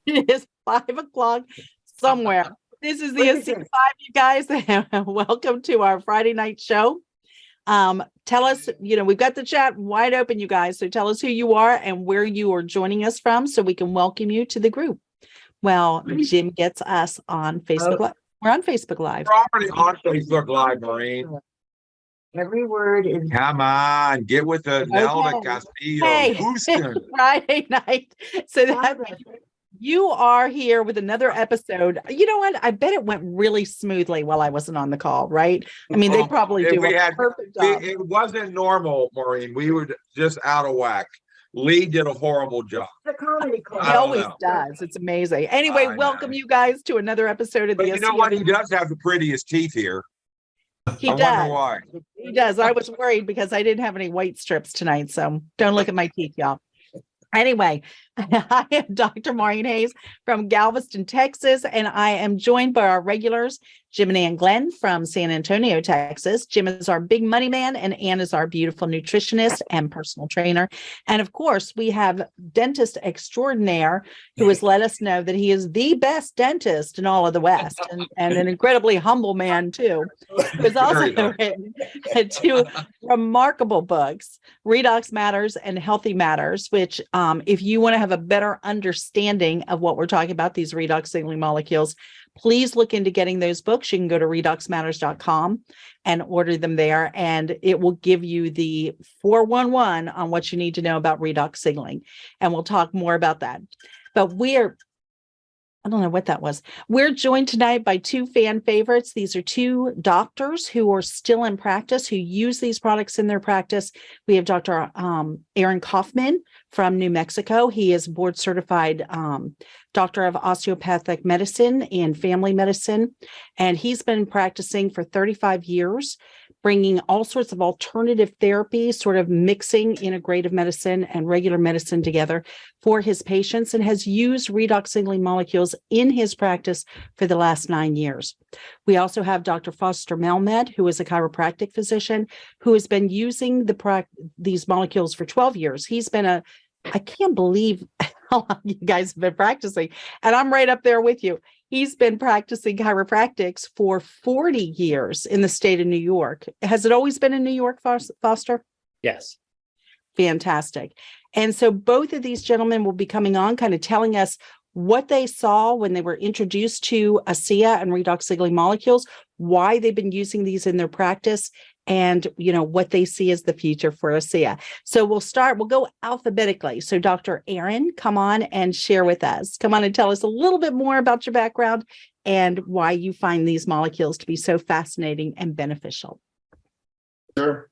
It is 5 o'clock somewhere. This is the Asea 5, you guys. Welcome to our Friday night show. Tell us, we've got the chat wide open, you guys. So tell us who you are and where you are joining us from so we can welcome you to the group. Well, Jim gets us on Facebook Live. We're on Facebook Live. We're already on Facebook Live, Maureen. Every word is. Come on, get with the Nelda Castillo. Hey, Houston. Friday night. So that you are here with another episode. You know what? I bet it went really smoothly while I wasn't on the call, right? I mean, they probably do a perfect job. It wasn't normal, Maureen. We were just out of whack. Lee did a horrible job. The comedy club. He always does. It's amazing. Anyway, welcome you guys to another episode of the. But you know what? He does have the prettiest teeth here. He does. I wonder why. He does. I was worried because I didn't have any white strips tonight, so don't look at my teeth, y'all. Anyway, I am Dr. Maureen Hayes from Galveston, Texas, and I am joined by our regulars, Jim and Ann Glenn from San Antonio, Texas. Jim is our big money man, and Ann is our beautiful nutritionist and personal trainer. And of course, we have dentist extraordinaire who has let us know that he is the best dentist in all of the West, and an incredibly humble man, too, who has also written 2 remarkable books, Redox Matters and Healthy Matters, which if you want to have a better understanding of what we're talking about, these redox signaling molecules, please look into getting those books. You can go to redoxmatters.com and order them there, and it will give you the 411 on what you need to know about redox signaling. And we'll talk more about that. But I don't know what that was. We're joined tonight by 2 fan favorites. These are 2 doctors who are still in practice, who use these products in their practice. We have Dr. Aaron Kaufman from New Mexico. He is board certified doctor of osteopathic medicine and family medicine. And he's been practicing for 35 years, bringing all sorts of alternative therapies, sort of mixing integrative medicine and regular medicine together for his patients, and has used redox signaling molecules in his practice for the last 9 years. We also have Dr. Foster Malmed, who is a chiropractic physician who has been using these molecules for 12 years. He's been I can't believe how long you guys have been practicing, and I'm right up there with you. He's been practicing chiropractics for 40 years in the state of New York. Has it always been in New York, Foster? Yes. Fantastic. And so both of these gentlemen will be coming on, kind of telling us what they saw when they were introduced to Asea and redox signaling molecules, why they've been using these in their practice, and what they see as the future for Asea. So we'll go alphabetically. So Dr. Aaron, come on and share with us. Come on and tell us a little bit more about your background and why you find these molecules to be so fascinating and beneficial. Sure.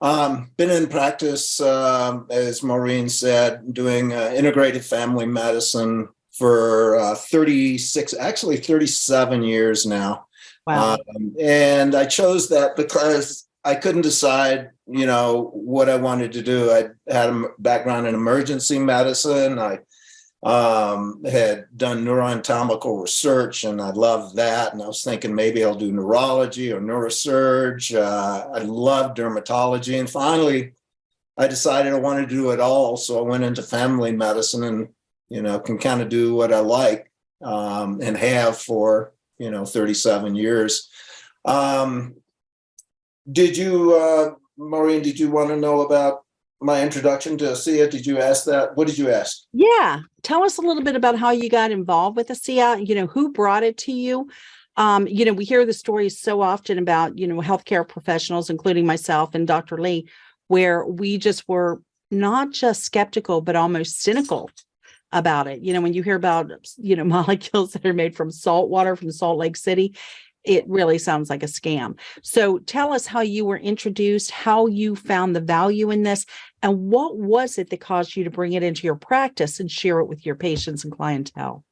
Been in practice, as Maureen said, doing integrated family medicine for 37 years now. Wow. And I chose that because I couldn't decide, what I wanted to do. I had a background in emergency medicine. I had done neuroanatomical research, and I loved that. And I was thinking maybe I'll do neurology or neurosurge. I love dermatology. And finally, I decided I wanted to do it all. So I went into family medicine and, can kind of do what I like and have for 37 years. Maureen, did you want to know about my introduction to Asea? Did you ask that? What did you ask? Yeah. Tell us a little bit about how you got involved with Asea, who brought it to you. We hear the stories so often about, healthcare professionals, including myself and Dr. Lee, where we just were not just skeptical, but almost cynical about it. When you hear about, molecules that are made from salt water from Salt Lake City, it really sounds like a scam. So tell us how you were introduced, how you found the value in this, and what was it that caused you to bring it into your practice and share it with your patients and clientele?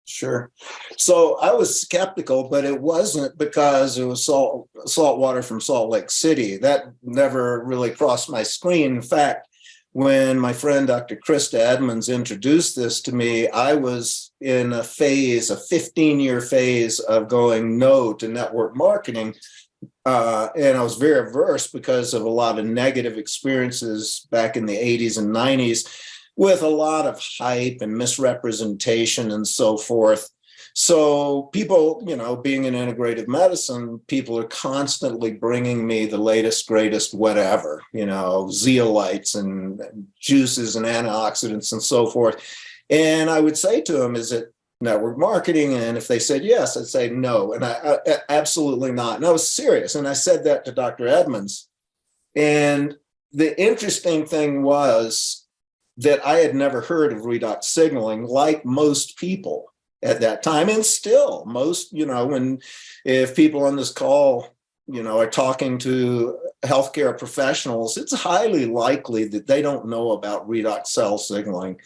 Sure. So I was skeptical, but it wasn't because it was salt water from Salt Lake City. That never really crossed my screen. In fact, when my friend Dr. Krista Edmonds introduced this to me, I was in a 15-year phase of going no to network marketing. And I was very averse because of a lot of negative experiences back in the 80s and 90s. with a lot of hype and misrepresentation and so forth. So people, being in integrative medicine, people are constantly bringing me the latest, greatest, whatever, zeolites and juices and antioxidants and so forth. And I would say to them, is it network marketing? And if they said yes, I'd say no. And I absolutely not. And I was serious. And I said that to Dr. Edmonds. And the interesting thing was that I had never heard of redox signaling, like most people at that time. And still most, if people on this call, are talking to healthcare professionals, it's highly likely that they don't know about redox cell signaling.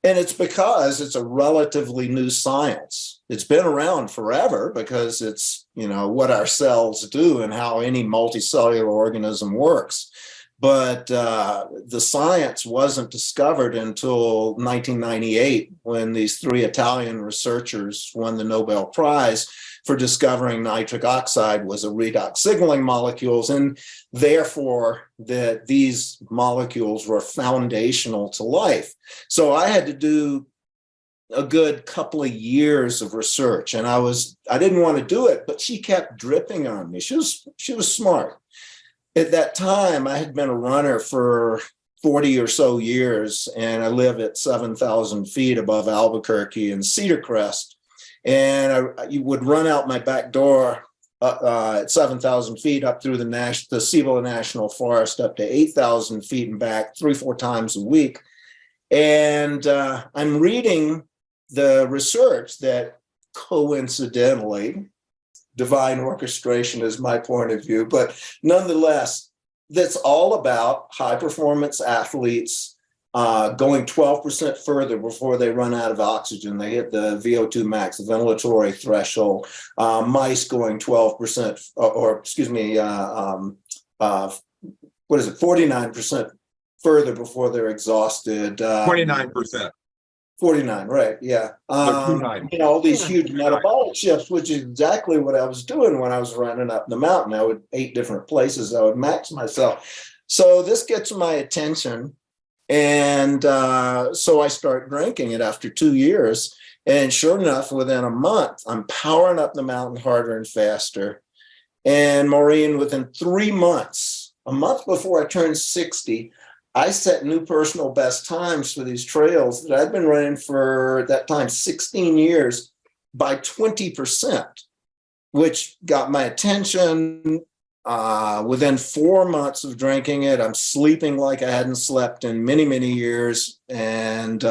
And it's because it's a relatively new science. It's been around forever because it's, what our cells do and how any multicellular organism works. But the science wasn't discovered until 1998, when these 3 Italian researchers won the Nobel Prize for discovering nitric oxide was a redox signaling molecules, and therefore that these molecules were foundational to life. So I had to do a good couple of years of research, and I didn't want to do it, but she kept dripping on me. She was smart. At that time, I had been a runner for 40 or so years, and I live at 7,000 feet above Albuquerque and Cedar Crest. And you would run out my back door at 7,000 feet up through the Cibola National Forest up to 8,000 feet and back 3-4 times a week. And I'm reading the research that coincidentally, divine orchestration is my point of view, but nonetheless, that's all about high performance athletes going 12% further before they run out of oxygen. They hit the VO2 max, the ventilatory threshold. Mice going 12%, or excuse me, 49% further before they're exhausted. 29%. 49, right? Yeah. 29. All these huge metabolic shifts, which is exactly what I was doing when I was running up the mountain. I would 8 different places. I would max myself. So this gets my attention. And so I start drinking it after 2 years. And sure enough, within a month, I'm powering up the mountain harder and faster. And Maureen, within 3 months, a month before I turned 60, I set new personal best times for these trails that I'd been running for, at that time, 16 years by 20%, which got my attention. Within 4 months of drinking it, I'm sleeping like I hadn't slept in many, many years. And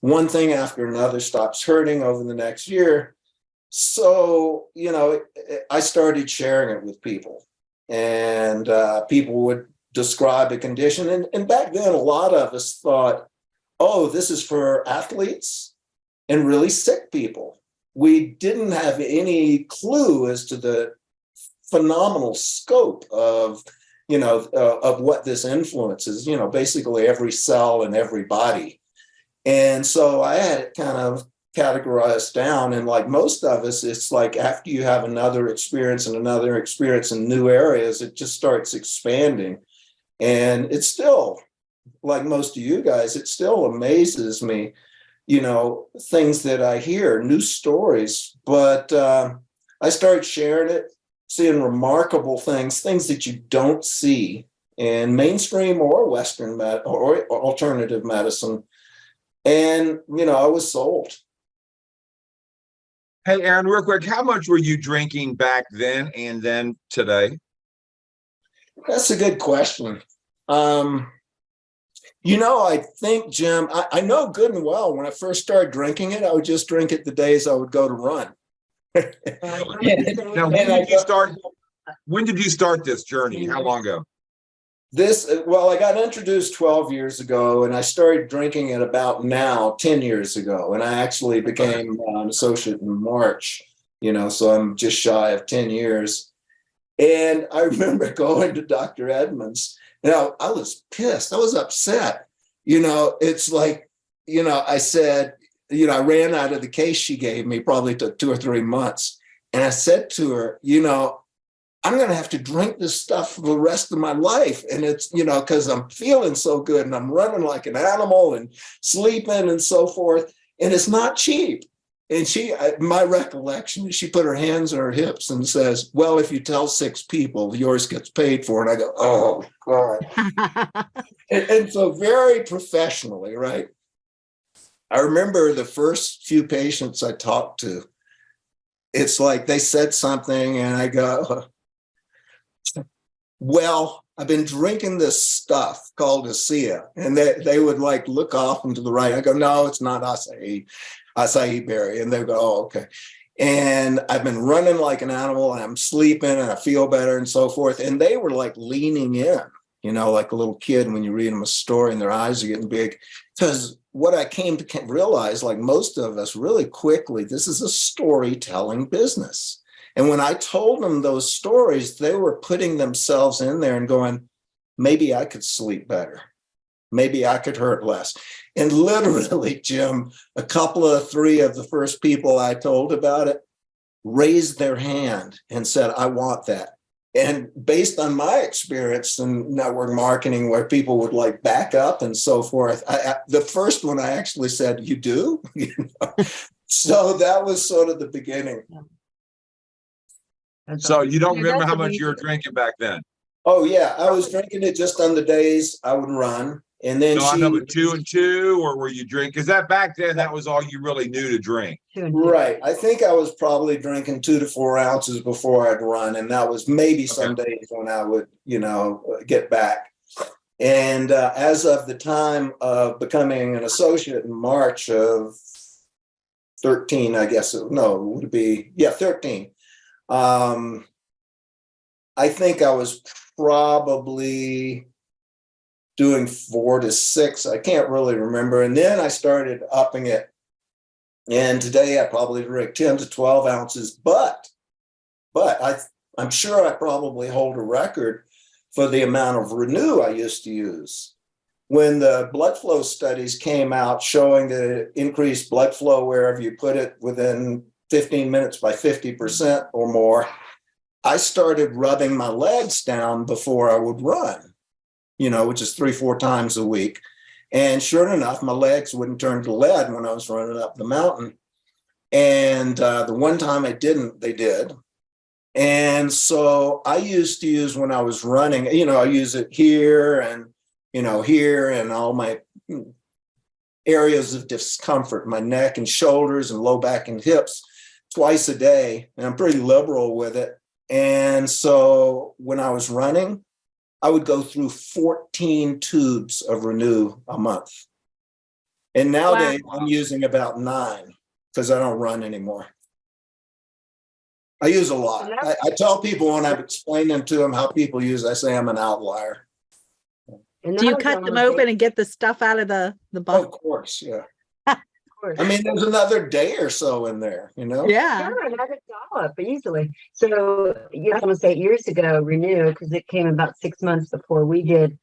one thing after another stops hurting over the next year. So, I started sharing it with people, and people would describe a condition. And back then, a lot of us thought, oh, this is for athletes and really sick people. We didn't have any clue as to the phenomenal scope of what this influences, basically every cell in every body. And so I had it kind of categorized down. And like most of us, it's like after you have another experience and another experience in new areas, it just starts expanding. And it's still, like most of you guys, it still amazes me, things that I hear, new stories. But I started sharing it, seeing remarkable things that you don't see in mainstream or Western or alternative medicine. And, I was sold. Hey, Aaron, real quick, how much were you drinking back then and then today? That's a good question. I think, Jim, I know good and well when I first started drinking it, I would just drink it the days I would go to run. Now, when did you start this journey? How long ago? I got introduced 12 years ago, and I started drinking it about now 10 years ago. And I actually became an associate in March, so I'm just shy of 10 years. And I remember going to Dr. Edmonds. I was pissed. I was upset. It's like, I said, I ran out of the case she gave me, probably took 2 or 3 months. And I said to her, I'm going to have to drink this stuff for the rest of my life. And it's, because I'm feeling so good and I'm running like an animal and sleeping and so forth. And it's not cheap. And my recollection is she put her hands on her hips and says, well, if you tell 6 people, yours gets paid for. And I go, oh, God. and so very professionally, right? I remember the first few patients I talked to, it's like they said something and I go, well, I've been drinking this stuff called Asea. And they would like look off and to the right. I go, no, it's not acai berry. And they go, oh, okay. And I've been running like an animal and I'm sleeping and I feel better and so forth. And they were like leaning in, like a little kid when you read them a story and their eyes are getting big. Because what I came to realize, like most of us really quickly, this is a storytelling business. And when I told them those stories, they were putting themselves in there and going, maybe I could sleep better. Maybe I could hurt less. And literally, Jim, a couple of 3 of the first people I told about it raised their hand and said, I want that. And based on my experience in network marketing, where people would like back up and so forth, the first one I actually said, you do? So that was sort of the beginning. So you don't Yeah, remember that's how much you were amazing. drinking back then? Oh, yeah. I was drinking it just on the days I would run. And then No, I know, but 2 and 2, or were you drinking? Because that back then, that was all you really knew to drink. Right. I think I was probably drinking 2 to 4 ounces before I'd run. And that was maybe some days when I would, get back. And as of the time of becoming an associate in March of 13, I guess, no, it would be, 13. I think I was probably doing 4 to 6. I can't really remember. And then I started upping it. And today I probably drink 10 to 12 ounces, but I'm sure I probably hold a record for the amount of Renew I used to use. When the blood flow studies came out showing that it increased blood flow wherever you put it within 15 minutes by 50% or more, I started rubbing my legs down before I would run, which is 3-4 times a week. And sure enough, my legs wouldn't turn to lead when I was running up the mountain. And the one time I didn't, they did. And so I used to use when I was running, I use it here and, here and all my areas of discomfort, my neck and shoulders and low back and hips twice a day. And I'm pretty liberal with it. And so when I was running, I would go through 14 tubes of Renew a month. And nowadays I'm using about 9 because I don't run anymore. I use a lot. I tell people when I'm explaining to them how people use it, I say I'm an outlier. Do you cut them open and get the stuff out of the Oh, bottle? of course, yeah. I mean, there's another day or so in there, Yeah. Sure, another dollop easily. So, almost 8 years ago, Renew, because it came about 6 months before we did.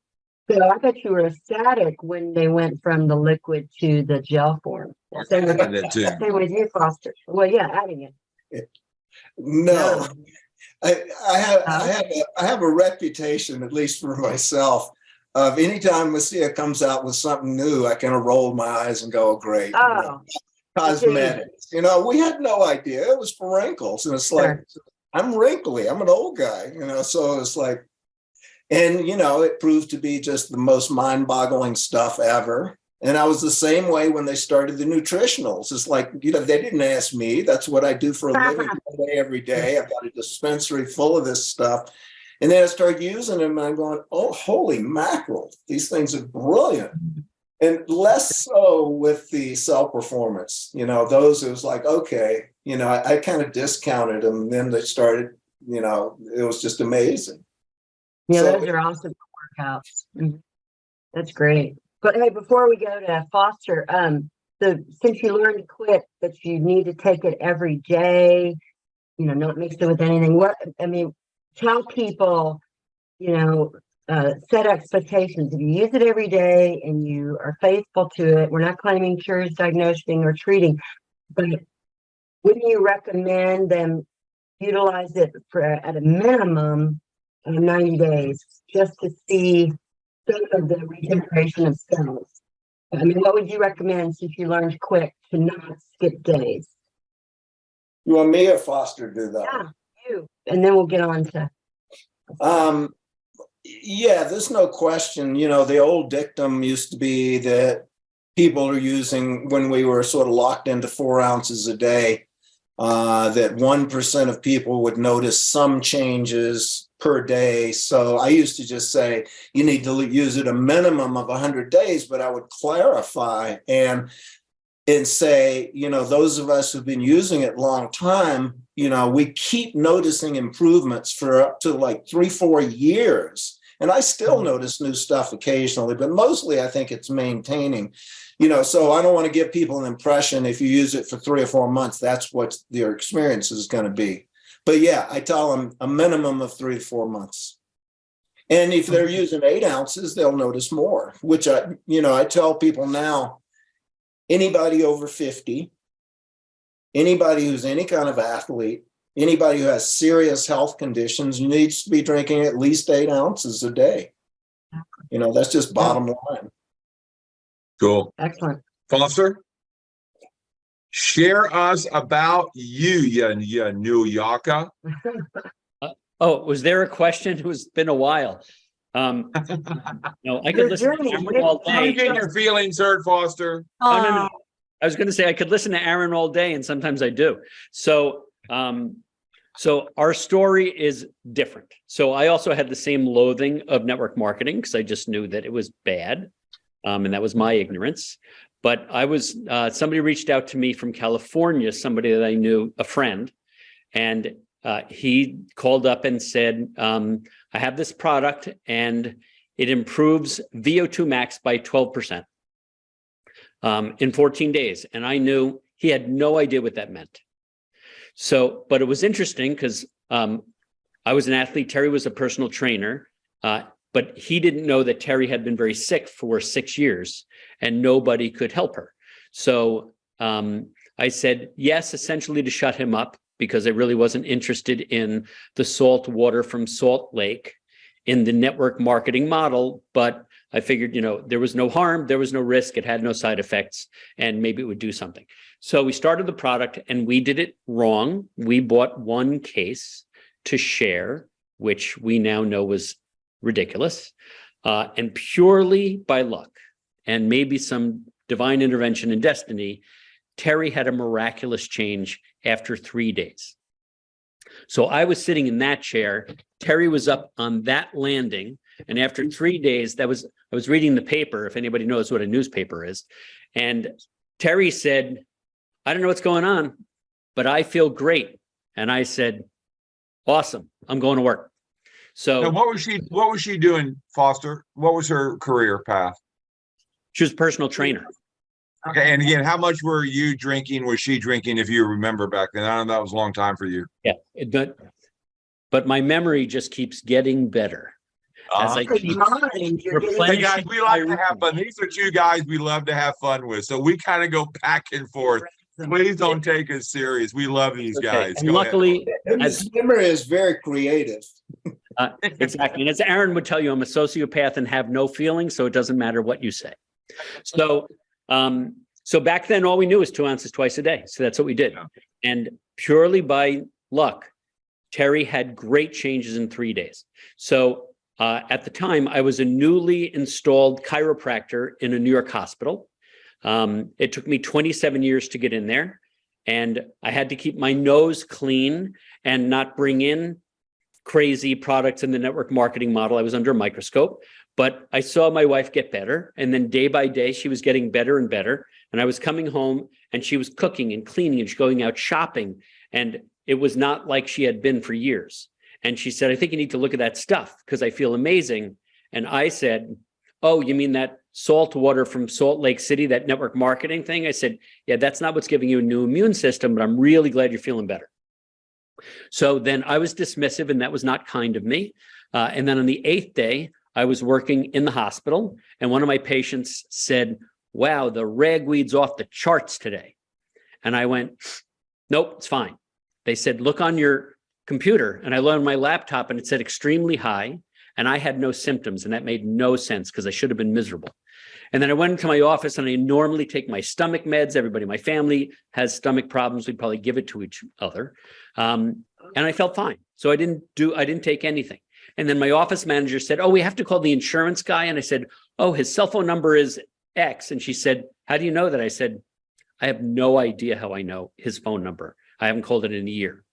So I bet you were ecstatic when they went from the liquid to the gel form. Same with, same with you, Foster. Well, yeah, adding it. No, I have a reputation, at least for myself, of anytime Asea comes out with something new, I kind of roll my eyes and go, great. Oh, Cosmetics. We had no idea. It was for wrinkles. And it's like, I'm wrinkly. I'm an old guy, so it's like, and, it proved to be just the most mind-boggling stuff ever. And I was the same way when they started the nutritionals. It's like, they didn't ask me. That's what I do for a living every day. I've got a dispensary full of this stuff. And then I started using them and I'm going, oh, holy mackerel. These things are brilliant. And less so with the cell performance, those, it was like, okay, I kind of discounted them. And then they started, it was just amazing. Yeah, so, those are awesome workouts. Mm-hmm. That's great. But hey, before we go to Foster, since you learned to quit, that you need to take it every day, not mix it with anything. Tell people, set expectations. If you use it every day and you are faithful to it, we're not claiming cures, diagnosing, or treating, but wouldn't you recommend them utilize it for at a minimum of 90 days just to see some of the regeneration of cells. I mean, what would you recommend since you learned quick to not skip days? You want me or Foster to do that? Yeah, you. And then we'll get on to. Yeah, there's no question. You know, the old dictum used to be that people are using, when we were sort of locked into 4 ounces a day, that 1% of people would notice some changes per day. So I used to just say you need to use it a minimum of 100 days, but I would clarify and say, you know, those of us who've been using it a long time, you know, we keep noticing improvements for up to like 3-4 years. And I still notice new stuff occasionally, but mostly I think it's maintaining, you know, so I don't want to give people an impression if you use it for 3 or 4 months, that's what their experience is going to be. But yeah, I tell them a minimum of 3 to 4 months. And if they're using 8 ounces, they'll notice more, which I tell people now, anybody over 50, anybody who's any kind of athlete, anybody who has serious health conditions needs to be drinking at least 8 ounces a day. You know, that's just bottom line. Cool. Excellent. Foster, share us about you New Yorker. Was there a question? It's been a while. No, I could Your listen to journey, Aaron all How you day. get your feelings hurt, Foster? No. I was going to say I could listen to Aaron all day, and sometimes I do. So, so our story is different. So I also had the same loathing of network marketing because I just knew that it was bad, and that was my ignorance. But I was somebody reached out to me from California, somebody that I knew, a friend, and he called up and said, I have this product and it improves VO2 max by 12% in 14 days. And I knew he had no idea what that meant. So, but it was interesting because I was an athlete. Terry was a personal trainer, but he didn't know that Terry had been very sick for 6 years and nobody could help her. So I said yes, essentially to shut him up, because I really wasn't interested in the salt water from Salt Lake in the network marketing model. But I figured, you know, there was no harm, there was no risk, it had no side effects, and maybe it would do something. So we started the product and we did it wrong. We bought 1 case to share, which we now know was ridiculous. And purely by luck and maybe some divine intervention and destiny, Terry had a miraculous change after 3 days. So I was sitting in that chair. Terry was up on that landing. And after 3 days, I was reading the paper, if anybody knows what a newspaper is. And Terry said, I don't know what's going on, but I feel great. And I said, awesome, I'm going to work. So now, what was she doing, Foster? What was her career path? She was a personal trainer. Okay, and again, how much were you drinking? Was she drinking, if you remember back then? I know that was a long time for you. Yeah, but my memory just keeps getting better. As I keep Hey guys, we like to have fun. These are 2 guys we love to have fun with. So we kind of go back and forth. Please don't take us serious. We love these guys. And luckily, His memory is very creative. exactly. And as Aaron would tell you, I'm a sociopath and have no feelings, so it doesn't matter what you say. So, so back then, all we knew was 2 ounces twice a day. So that's what we did. And purely by luck, Terry had great changes in 3 days. So at the time, I was a newly installed chiropractor in a New York hospital. It took me 27 years to get in there, and I had to keep my nose clean and not bring in crazy products in the network marketing model. I was under a microscope, but I saw my wife get better. And then day by day, she was getting better and better. And I was coming home and she was cooking and cleaning and she's going out shopping. And it was not like she had been for years. And she said, I think you need to look at that stuff because I feel amazing. And I said, oh, you mean that salt water from Salt Lake City, that network marketing thing? I said, yeah, that's not what's giving you a new immune system, but I'm really glad you're feeling better. So then I was dismissive, and that was not kind of me. And then on the 8th day, I was working in the hospital, and one of my patients said, wow, the ragweed's off the charts today. And I went, nope, it's fine. They said, look on your computer and I looked on my laptop and it said extremely high, and I had no symptoms, and that made no sense because I should have been miserable. And then I went into my office, and I normally take my stomach meds. Everybody in my family has stomach problems. We probably give it to each other. And I felt fine. So I didn't take anything. And then my office manager said, oh, we have to call the insurance guy. And I said, oh, his cell phone number is X. And she said, how do you know that? I said, I have no idea how I know his phone number. I haven't called it in a year.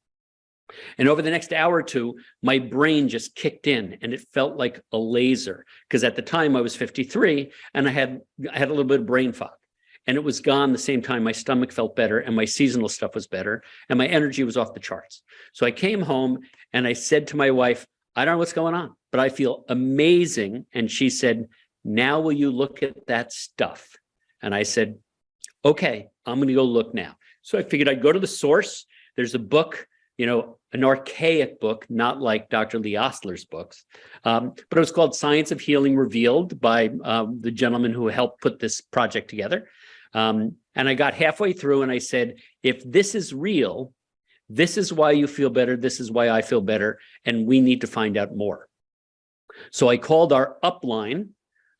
And over the next hour or two, my brain just kicked in, and it felt like a laser, because at the time I was 53 and I had a little bit of brain fog, and it was gone the same time. My stomach felt better, and my seasonal stuff was better, and my energy was off the charts. So I came home and I said to my wife, I don't know what's going on, but I feel amazing. And she said, now will you look at that stuff? And I said, okay, I'm going to go look now. So I figured I'd go to the source. There's a book, an archaic book, not like Dr. Lee Ostler's books, but it was called Science of Healing Revealed by the gentleman who helped put this project together. And I got halfway through and I said, if this is real, this is why you feel better, this is why I feel better, and we need to find out more. So I called our upline.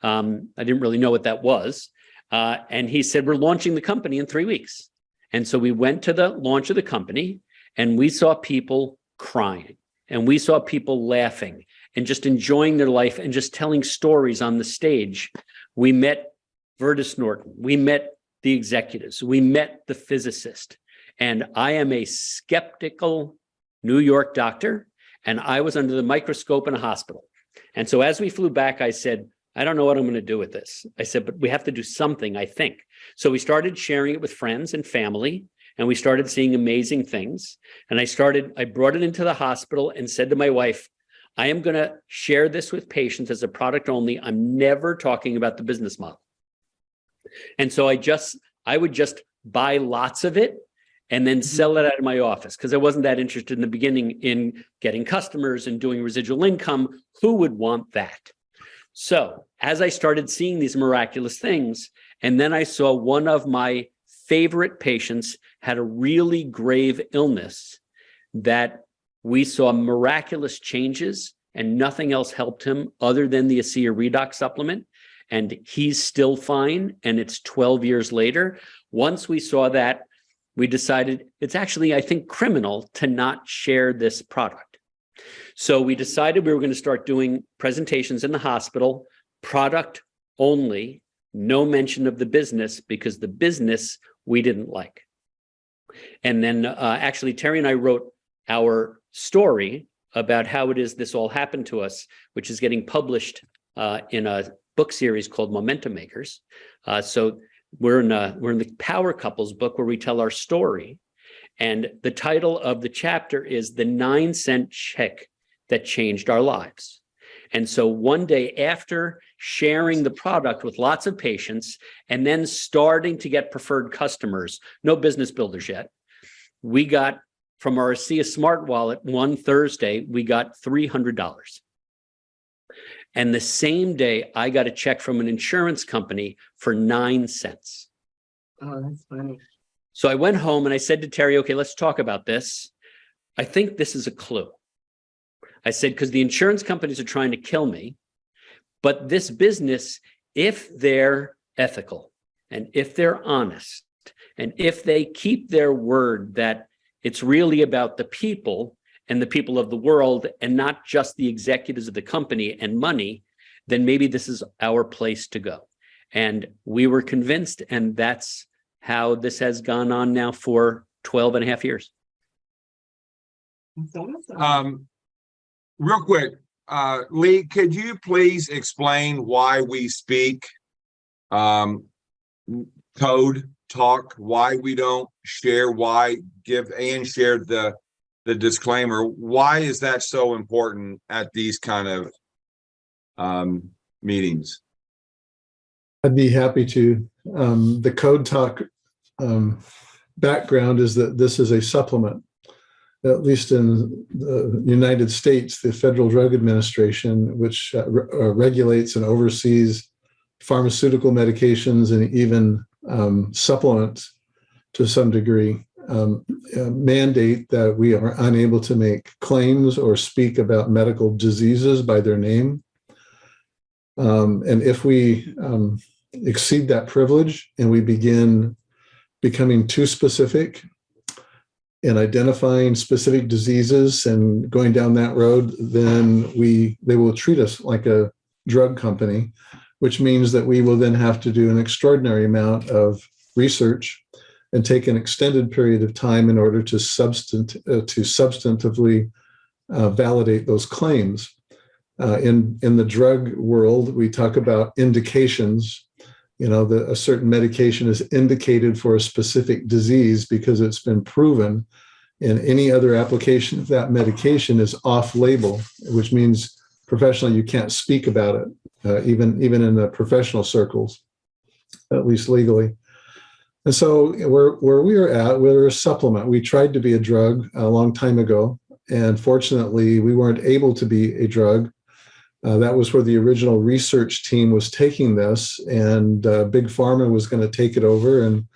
I didn't really know what that was. And he said, we're launching the company in 3 weeks. And so we went to the launch of the company, and we saw people crying, and we saw people laughing and just enjoying their life and just telling stories on the stage. We met Vertus Norton. We met the executives. We met the physicist. And I am a skeptical New York doctor, and I was under the microscope in a hospital. And so as we flew back, I said, I don't know what I'm going to do with this. I said, but we have to do something, I think. So we started sharing it with friends and family, and we started seeing amazing things. And I brought it into the hospital and said to my wife, I am going to share this with patients as a product only. I'm never talking about the business model. And so I would just buy lots of it and then sell it out of my office, because I wasn't that interested in the beginning in getting customers and doing residual income. Who would want that? So as I started seeing these miraculous things, and then I saw one of my favorite patients had a really grave illness that we saw miraculous changes, and nothing else helped him other than the Asea Redox supplement. And he's still fine. And it's 12 years later. Once we saw that, we decided it's actually, I think, criminal to not share this product. So we decided we were going to start doing presentations in the hospital, product only, no mention of the business, because the business we didn't like. And then actually, Terry and I wrote our story about how it is this all happened to us, which is getting published in a book series called Momentum Makers. So we're in the Power Couples book where we tell our story. And the title of the chapter is The 9-Cent Check That Changed Our Lives. And so one day after sharing the product with lots of patients and then starting to get preferred customers, no business builders yet, we got from our Asea Smart Wallet one Thursday, we got $300. And the same day, I got a check from an insurance company for 9 cents. Oh, that's funny. So I went home and I said to Terry, okay, let's talk about this. I think this is a clue. I said, because the insurance companies are trying to kill me, but this business, if they're ethical and if they're honest and if they keep their word that it's really about the people and the people of the world and not just the executives of the company and money, then maybe this is our place to go. And we were convinced, and that's how this has gone on now for 12 and a half years. That's awesome. Real quick, Lee, could you please explain why we speak code talk, why we don't share, why give and share the disclaimer? Why is that so important at these kind of meetings? I'd be happy to. The code talk background is that this is a supplement. At least in the United States, the Federal Drug Administration, which regulates and oversees pharmaceutical medications and even supplements to some degree, mandate that we are unable to make claims or speak about medical diseases by their name. And if we exceed that privilege and we begin becoming too specific in identifying specific diseases and going down that road, then they will treat us like a drug company, which means that we will then have to do an extraordinary amount of research and take an extended period of time in order to substantively validate those claims. In the drug world, we talk about indications. A certain medication is indicated for a specific disease because it's been proven, and any other application of that medication is off-label, which means professionally you can't speak about it, even in the professional circles, at least legally. And so where we are at, we're a supplement. We tried to be a drug a long time ago, and fortunately we weren't able to be a drug. That was where the original research team was taking this, and Big Pharma was going to take it over and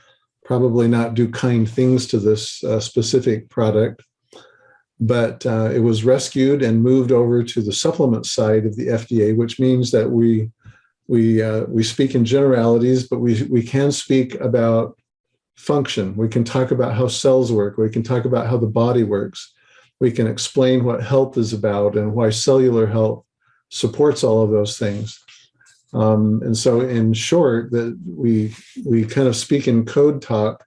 probably not do kind things to this specific product. But it was rescued and moved over to the supplement side of the FDA, which means that we speak in generalities, but we can speak about function. We can talk about how cells work. We can talk about how the body works. We can explain what health is about and why cellular health supports all of those things. And so in short, that we kind of speak in code talk,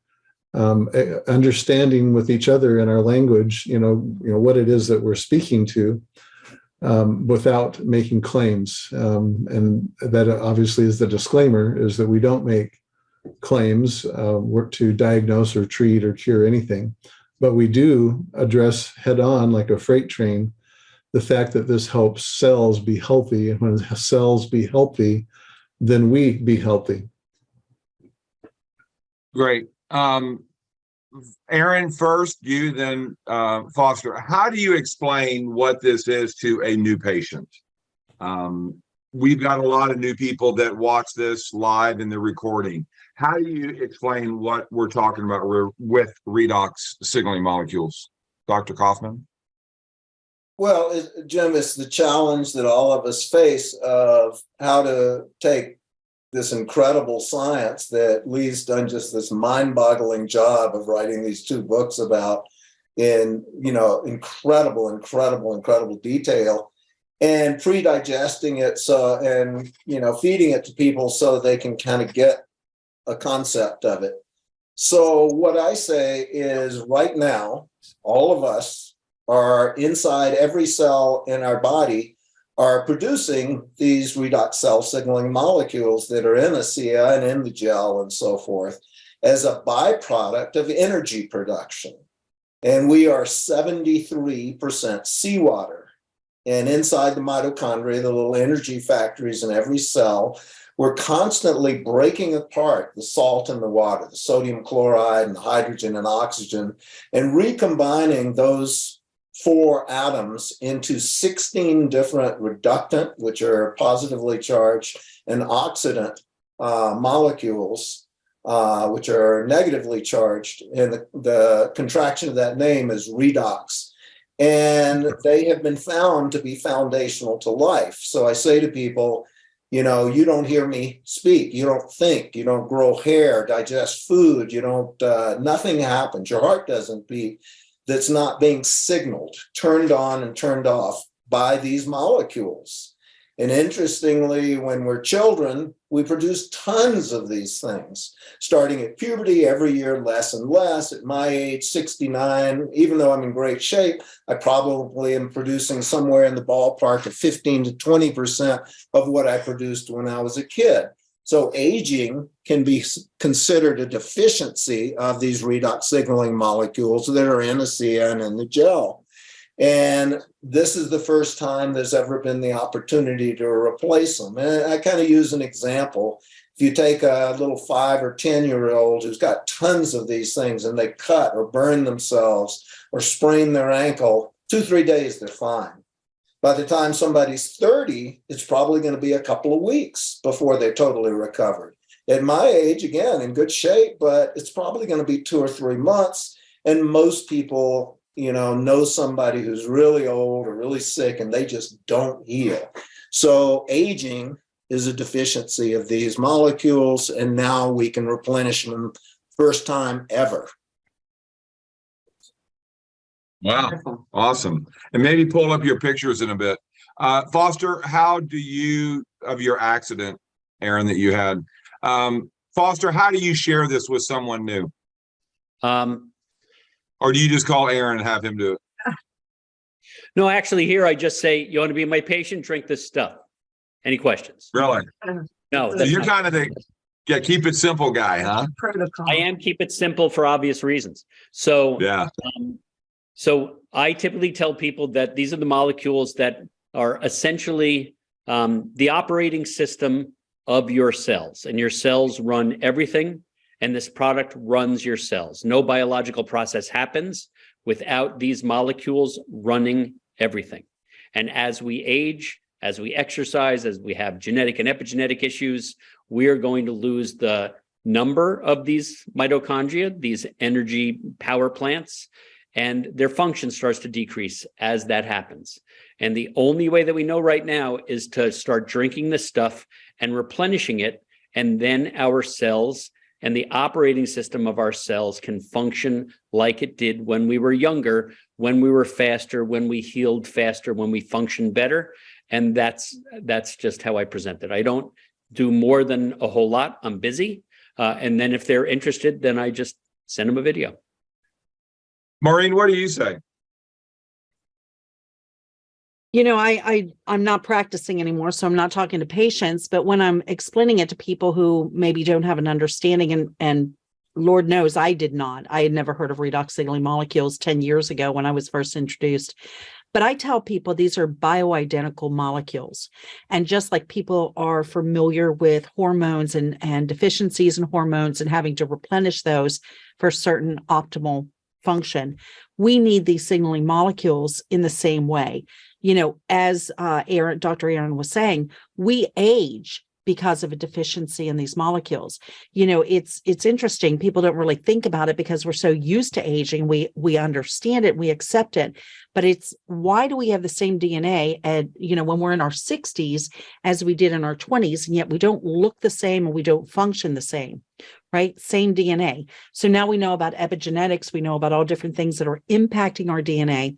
understanding with each other in our language, what it is that we're speaking to, without making claims. And that obviously is the disclaimer, is that we don't make claims to diagnose or treat or cure anything, but we do address head on, like a freight train, the fact that this helps cells be healthy. And when cells be healthy, then we be healthy. Great. Aaron first, you then Foster. How do you explain what this is to a new patient? We've got a lot of new people that watch this live in the recording. How do you explain what we're talking about with redox signaling molecules? Dr. Kaufman? Well, Jim, it's the challenge that all of us face of how to take this incredible science that Lee's done just this mind-boggling job of writing these 2 books about in, incredible detail, and pre-digesting it and feeding it to people so they can kind of get a concept of it. So what I say is right now, all of us are inside every cell in our body are producing these redox cell signaling molecules that are in Asea and in the gel and so forth as a byproduct of energy production. And we are 73% seawater. And inside the mitochondria, the little energy factories in every cell, we're constantly breaking apart the salt and the water, the sodium chloride and the hydrogen and oxygen, and recombining those 4 atoms into 16 different reductant, which are positively charged, and oxidant molecules, which are negatively charged. And the contraction of that name is redox. And they have been found to be foundational to life. So I say to people, you don't hear me speak, you don't think, you don't grow hair, digest food, nothing happens. Your heart doesn't beat. That's not being signaled, turned on and turned off by these molecules. And interestingly, when we're children, we produce tons of these things, starting at puberty, every year less and less. At my age, 69, even though I'm in great shape, I probably am producing somewhere in the ballpark of 15 to 20% of what I produced when I was a kid. So aging can be considered a deficiency of these redox signaling molecules that are in Asea and in the gel. And this is the first time there's ever been the opportunity to replace them. And I kind of use an example. If you take a little 5 or 10-year-old who's got tons of these things and they cut or burn themselves or sprain their ankle, 2-3 days, they're fine. By the time somebody's 30, it's probably going to be a couple of weeks before they're totally recovered. At my age, again, in good shape, but it's probably going to be 2 or 3 months. And most people, know somebody who's really old or really sick and they just don't heal. So aging is a deficiency of these molecules, and now we can replenish them first time ever. Wow. Awesome. And maybe pull up your pictures in a bit. Foster, how do you, of your accident, Aaron, that you had, Foster, how do you share this with someone new? Or do you just call Aaron and have him do it? No, actually here I just say, you want to be my patient, drink this stuff. Any questions? Really? No, So that's you're not- kind of the keep it simple guy, huh? Protocol. I am keep it simple for obvious reasons. So, Yeah. so I typically tell people that these are the molecules that are essentially the operating system of your cells, and your cells run everything. And this product runs your cells. No biological process happens without these molecules running everything. And as we age, as we exercise, as we have genetic and epigenetic issues, we are going to lose the number of these mitochondria, these energy power plants, and their function starts to decrease as that happens. And the only way that we know right now is to start drinking this stuff and replenishing it, and then our cells and the operating system of our cells can function like it did when we were younger, when we were faster, when we healed faster, when we functioned better. And that's just how I present it. I don't do more than a whole lot. I'm busy. And then if they're interested, then I just send them a video. Maureen, what do you say? I'm not practicing anymore, so I'm not talking to patients, but when I'm explaining it to people who maybe don't have an understanding, and Lord knows I did not. I had never heard of redox signaling molecules 10 years ago when I was first introduced. But I tell people these are bioidentical molecules. And just like people are familiar with hormones and deficiencies in hormones and having to replenish those for certain optimal function, we need these signaling molecules in the same way. As Dr. Aaron was saying, we age because of a deficiency in these molecules. It's interesting. People don't really think about it because we're so used to aging. We understand it, we accept it, but it's why do we have the same DNA when we're in our 60s as we did in our 20s, and yet we don't look the same and we don't function the same, right? Same DNA. So now we know about epigenetics. We know about all different things that are impacting our DNA,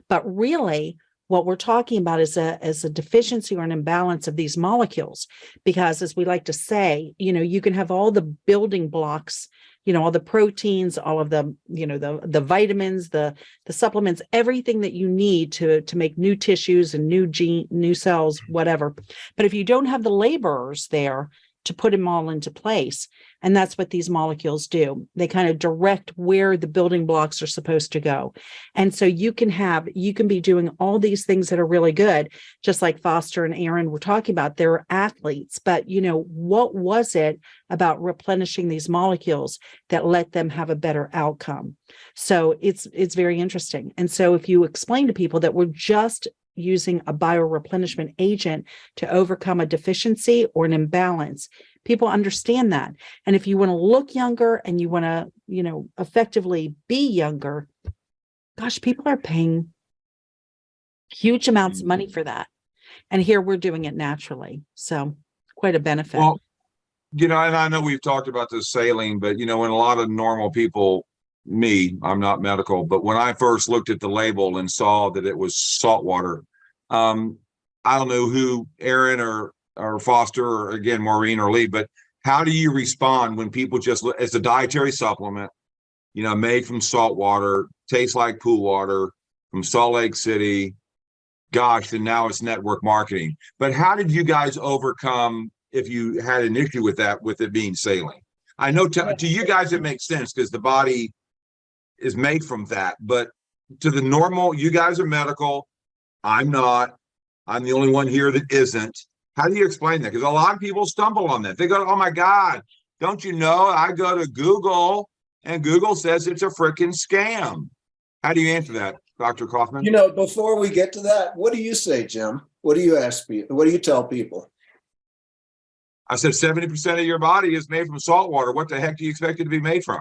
but really, what we're talking about is a deficiency or an imbalance of these molecules, because as we like to say, you can have all the building blocks, all the proteins, all of the, the vitamins, the supplements, everything that you need to make new tissues and new cells, whatever. But if you don't have the laborers there to put them all into place, and that's what these molecules do. They kind of direct where the building blocks are supposed to go. And so you can be doing all these things that are really good, just like Foster and Aaron were talking about. They're athletes, but what was it about replenishing these molecules that let them have a better outcome? So it's very interesting. And so if you explain to people that we're just using a bioreplenishment agent to overcome a deficiency or an imbalance, people understand that. And if you want to look younger and you want to, effectively be younger, gosh, people are paying huge amounts of money for that. And here we're doing it naturally. So quite a benefit. Well, and I know we've talked about this saline, but when a lot of normal people, I'm not medical, but when I first looked at the label and saw that it was salt water, I don't know who, Aaron or Foster, or again, Maureen or Lee, but how do you respond when people just look, it's a dietary supplement, made from salt water, tastes like pool water from Salt Lake City, gosh, and now it's network marketing. But how did you guys overcome, if you had an issue with that, with it being saline? I know to you guys, it makes sense because the body is made from that, but to the normal, you guys are medical. I'm not. I'm the only one here that isn't. How do you explain that? Because a lot of people stumble on that. They go, oh my God, don't you know? I go to Google and Google says it's a freaking scam. How do you answer that, Dr. Kaufman? Before we get to that, what do you say, Jim? What do you ask people? What do you tell people? I said 70% of your body is made from salt water. What the heck do you expect it to be made from?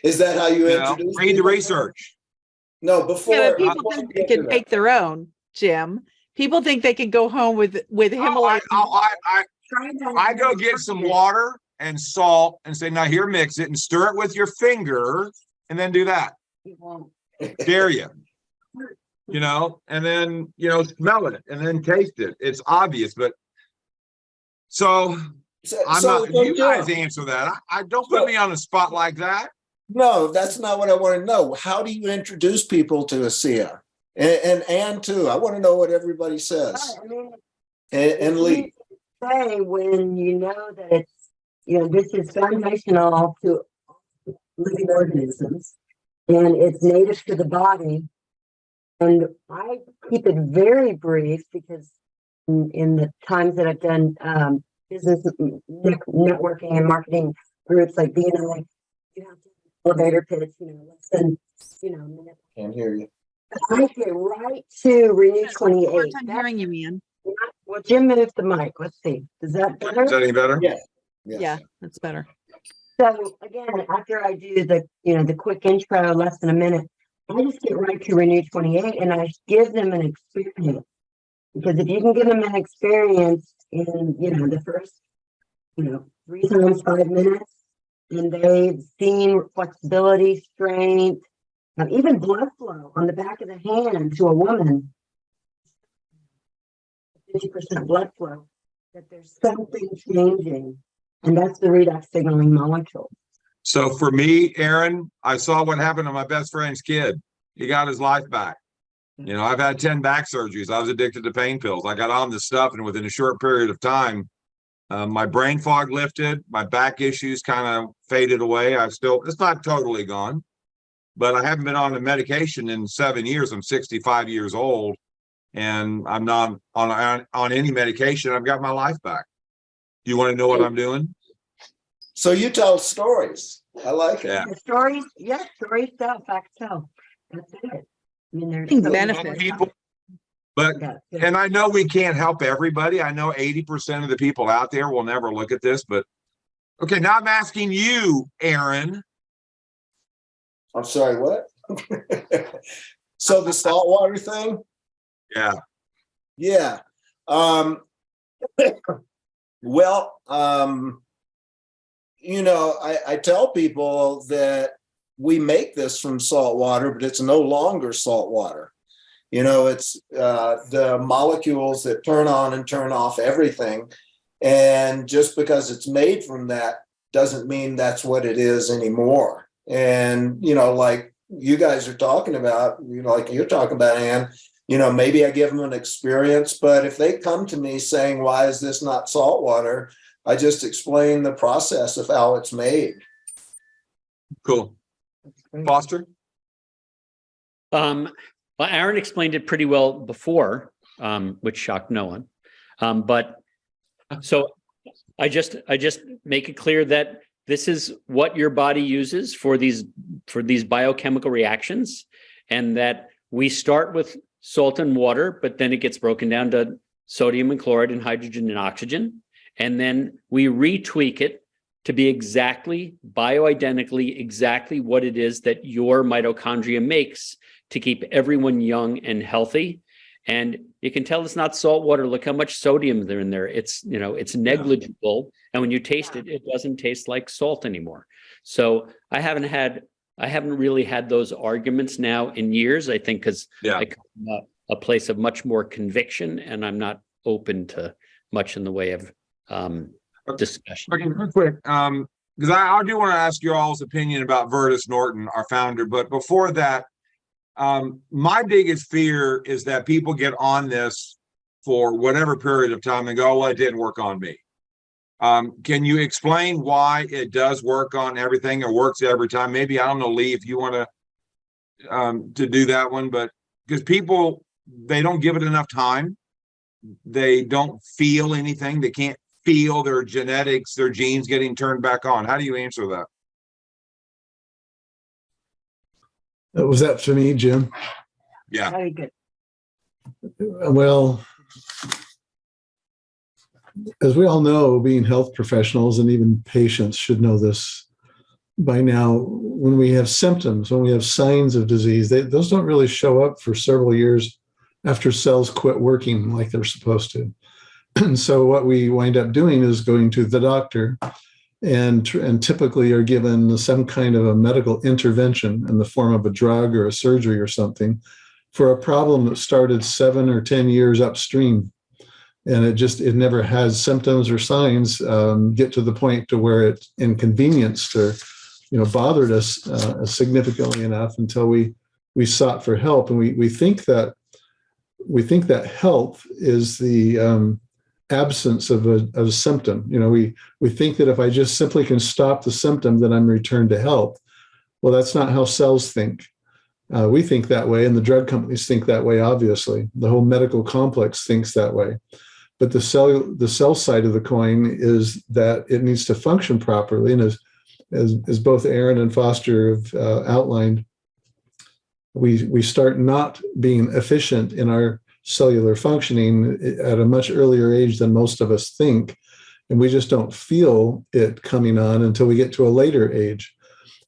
Is that how you You know, introduce read the people? research. No, before. Yeah, but people before think we they get to can that. make their own, Jim. People think they can go home with Himalayan. I go get some water and salt and say, now here, mix it and stir it with your finger and then do that. Dare you? You know, and then, you know, smell it and then taste it. It's obvious, but so I'm not, you guys answer that. I don't put me on the spot like that. No, that's not what I want to know. How do you introduce people to Asea? And too, I want to know what everybody says. I mean, And Lee. say when you know that it's, you know, this is foundational to living organisms and it's native to the body. And I keep it very brief because in the times that I've done business networking and marketing groups like BNI, you have to elevator pitch, you know, less than, you know, a minute. Can't hear you. I get right to Renew 28. I'm hearing you, Ian. Well, Jim moved the mic. Let's see. Is that better? Is that any better? Yeah. Yes. Yeah, that's better. So again, after I do the, you know, the quick intro, less than a minute, I just get right to Renew 28 and I give them an experience. Because if you can give them an experience in, you know, the first, you know, 3 times 5 minutes, and they've seen flexibility, strength, even blood flow on the back of the hand to a woman, 50% blood flow, that there's something changing. And that's the redox signaling molecule. So for me, Aaron, I saw what happened to my best friend's kid. He got his life back. You know, I've had 10 back surgeries. I was addicted to pain pills. I got on this stuff, and within a short period of time, my brain fog lifted, my back issues kind of faded away. It's not totally gone, but I haven't been on the medication in 7 years. I'm 65 years old, and I'm not on any medication. I've got my life back. Do you want to know what I'm doing? So you tell stories. I like it. Yeah. The stories, yes, stories tell, facts tell. That's it. I mean, there's Benefit. People, but and I know we can't help everybody. I know 80% of the people out there will never look at this, but okay, now I'm asking you, Aaron. I'm sorry, what? So the saltwater thing? Yeah. Yeah. Well, you know, I tell people that we make this from salt water, but it's no longer salt water. You know, it's the molecules that turn on and turn off everything. And just because it's made from that doesn't mean that's what it is anymore. And, you know, like you guys are talking about, you know, like you're talking about, Ann, you know, maybe I give them an experience, but if they come to me saying, why is this not salt water? I just explain the process of how it's made. Cool. Foster? Well, Aaron explained it pretty well before, which shocked no one. But so I just make it clear that this is what your body uses for these biochemical reactions, and that we start with salt and water, but then it gets broken down to sodium and chloride and hydrogen and oxygen. And then we retweak it to be bioidentically exactly what it is that your mitochondria makes to keep everyone young and healthy. And you can tell it's not salt water. Look how much sodium there in there. It's, you know, it's negligible. And when you taste it, it doesn't taste like salt anymore. So I haven't really had those arguments now in years, I think, because I come from a place of much more conviction, and I'm not open to much in the way of discussion. Okay, real quick, because I do want to ask you all's opinion about Vertus Norton, our founder. But before that, my biggest fear is that people get on this for whatever period of time and go, well, it didn't work on me. Can you explain why it does work on everything? It works every time. Maybe, I don't know, Lee, if you want to do that one, but because people, they don't give it enough time. They don't feel anything. They can't feel their genetics, their genes getting turned back on. How do you answer that? Was that for me, Jim? Yeah. Very good. Well, as we all know, being health professionals and even patients should know this by now, when we have symptoms, when we have signs of disease, those don't really show up for several years after cells quit working like they're supposed to. And so what we wind up doing is going to the doctor and typically are given some kind of a medical intervention in the form of a drug or a surgery or something for a problem that started 7 or 10 years upstream. And it never has symptoms or signs get to the point to where it inconvenienced or bothered us significantly enough until we sought for help. And we think that health is the absence of a symptom. We think that if I just simply can stop the symptom, then I'm returned to health. Well, that's not how cells think. We think that way, and the drug companies think that way, obviously. The whole medical complex thinks that way. But the cell side of the coin is that it needs to function properly. And as both Aaron and Foster have outlined, we start not being efficient in our cellular functioning at a much earlier age than most of us think. And we just don't feel it coming on until we get to a later age.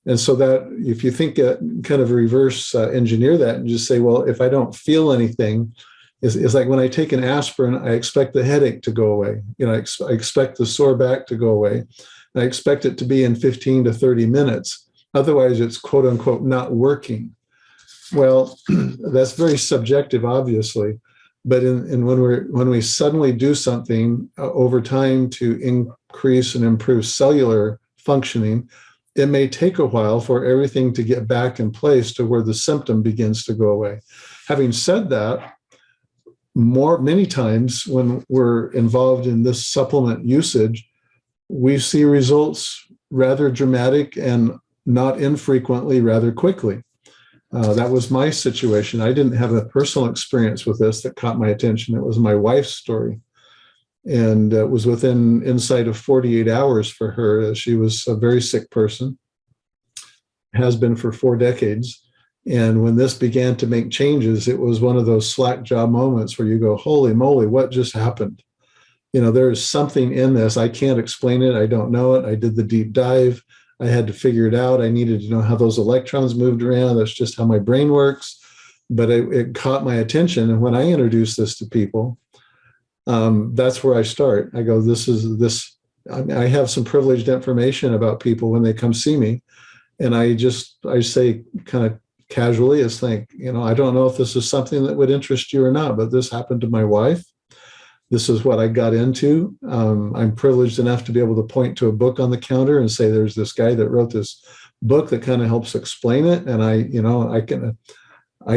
And so that if you think kind of reverse engineer that and just say, well, if I don't feel anything, it's like when I take an aspirin, I expect the headache to go away. I expect the sore back to go away. I expect it to be in 15 to 30 minutes. Otherwise, it's quote unquote not working. Well, that's very subjective, obviously. But when we suddenly do something over time to increase and improve cellular functioning, it may take a while for everything to get back in place to where the symptom begins to go away. Having said that, many times when we're involved in this supplement usage, we see results rather dramatic and not infrequently rather quickly. That was my situation. I didn't have a personal experience with this that caught my attention. It was my wife's story. And it was inside of 48 hours for her. She was a very sick person, has been for 4 decades. And when this began to make changes, it was one of those slack jaw moments where you go, holy moly, what just happened? There is something in this. I can't explain it. I don't know it. I did the deep dive. I had to figure it out. I needed to know how those electrons moved around. That's just how my brain works. But it caught my attention. And when I introduce this to people, that's where I start. I go, I have some privileged information about people when they come see me. And I say kind of casually, it's like, I don't know if this is something that would interest you or not, but this happened to my wife. This is what I got into. I'm privileged enough to be able to point to a book on the counter and say, there's this guy that wrote this book that kind of helps explain it. And I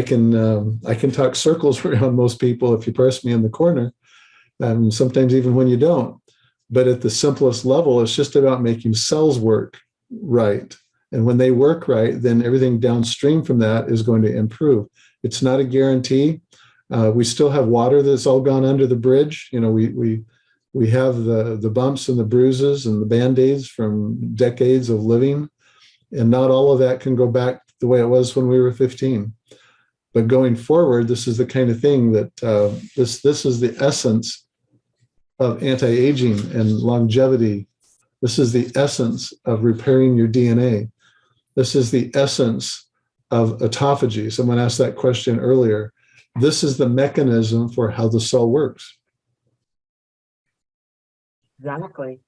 can talk circles around most people if you press me in the corner, and sometimes even when you don't. But at the simplest level, it's just about making cells work right. And when they work right, then everything downstream from that is going to improve. It's not a guarantee. We still have water that's all gone under the bridge. We have the bumps and the bruises and the Band-Aids from decades of living. And not all of that can go back the way it was when we were 15. But going forward, this is the kind of thing that this is the essence of anti-aging and longevity. This is the essence of repairing your DNA. This is the essence of autophagy. Someone asked that question earlier. This is the mechanism for how the cell works. Exactly.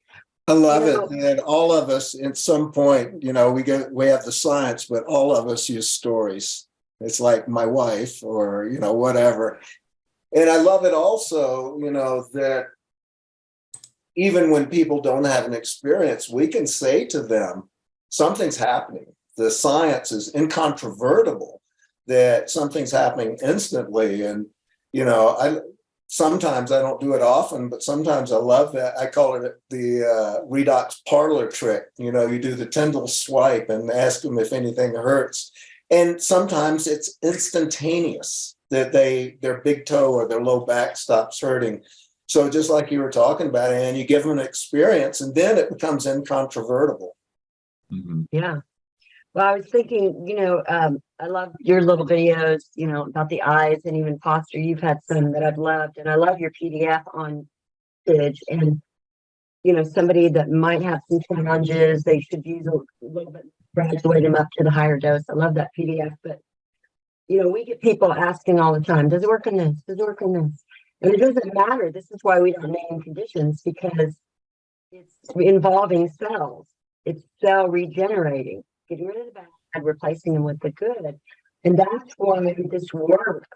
I love it. And all of us at some point, we have the science, but all of us use stories. It's like my wife or, whatever. And I love it also, that even when people don't have an experience, we can say to them, something's happening. The science is incontrovertible that something's happening instantly. And, sometimes I don't do it often, but sometimes I love that. I call it the Redox parlor trick. You do the Tyndall swipe and ask them if anything hurts. And sometimes it's instantaneous that their big toe or their low back stops hurting. So just like you were talking about, and you give them an experience and then it becomes incontrovertible. Mm-hmm. Yeah. Well, I was thinking, I love your little videos, about the eyes, and even Foster, you've had some that I've loved, and I love your PDF on Fidge. And somebody that might have some challenges, they should use a little bit, graduate them up to the higher dose. I love that PDF, but we get people asking all the time, does it work on this? Does it work on this? And it doesn't matter. This is why we don't name conditions, because it's involving cells. It's cell regenerating, getting rid of the bad, replacing them with the good. And that's why this works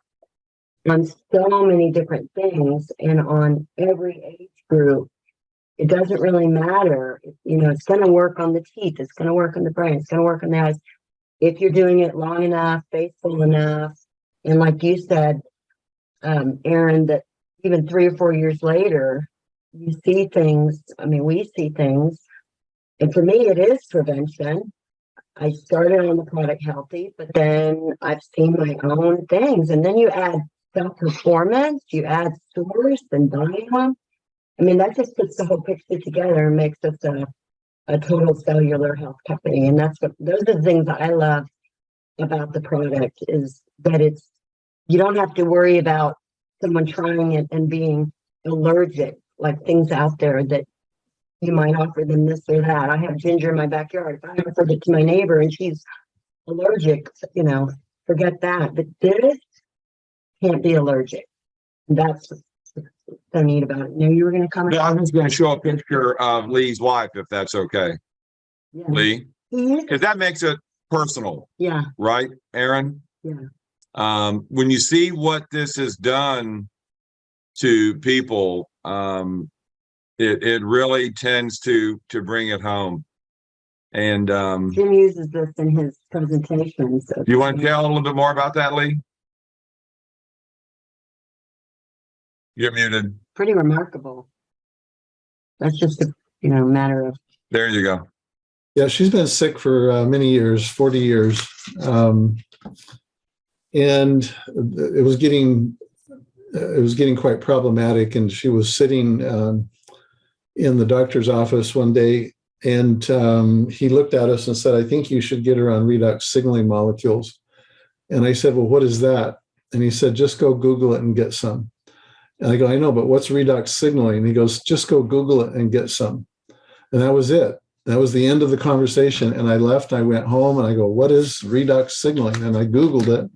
on so many different things and on every age group. It doesn't really matter. It's going to work on the teeth. It's going to work on the brain. It's going to work on the eyes. If you're doing it long enough, faithful enough. And like you said, Aaron, that even 3 or 4 years later, you see things. I mean, we see things. And for me, it is prevention. I started on the product healthy, but then I've seen my own things. And then you add self-performance, you add source and dialogue. I mean, that just puts the whole picture together and makes us a total cellular health company. And those are the things that I love about the product, is that you don't have to worry about someone trying it and being allergic, like things out there that you might offer them this or that. I have ginger in my backyard. If I offered it to my neighbor and she's allergic, forget that. But this can't be allergic. That's what's so neat about it. You were going to comment? Yeah, I'm just going to show a picture of Lee's wife, if that's okay. Yeah. Lee, because that makes it personal. Yeah. Right, Aaron? Yeah. When you see what this has done to people, it really tends to bring it home. And Jim uses this in his presentation. So you want to tell a little bit more about that, Lee? You're muted. Pretty remarkable. That's just a matter of. There you go. Yeah, she's been sick for many years, 40 years. And it was getting quite problematic. And she was sitting in the doctor's office one day, and he looked at us and said, I think you should get her on redox signaling molecules. And I said, well, what is that? And he said, just go Google it and get some. And I go, I know, but what's redox signaling? And he goes, just go Google it and get some. And that was it. That was the end of the conversation. And I left, I went home and I go, what is redox signaling? And I Googled it.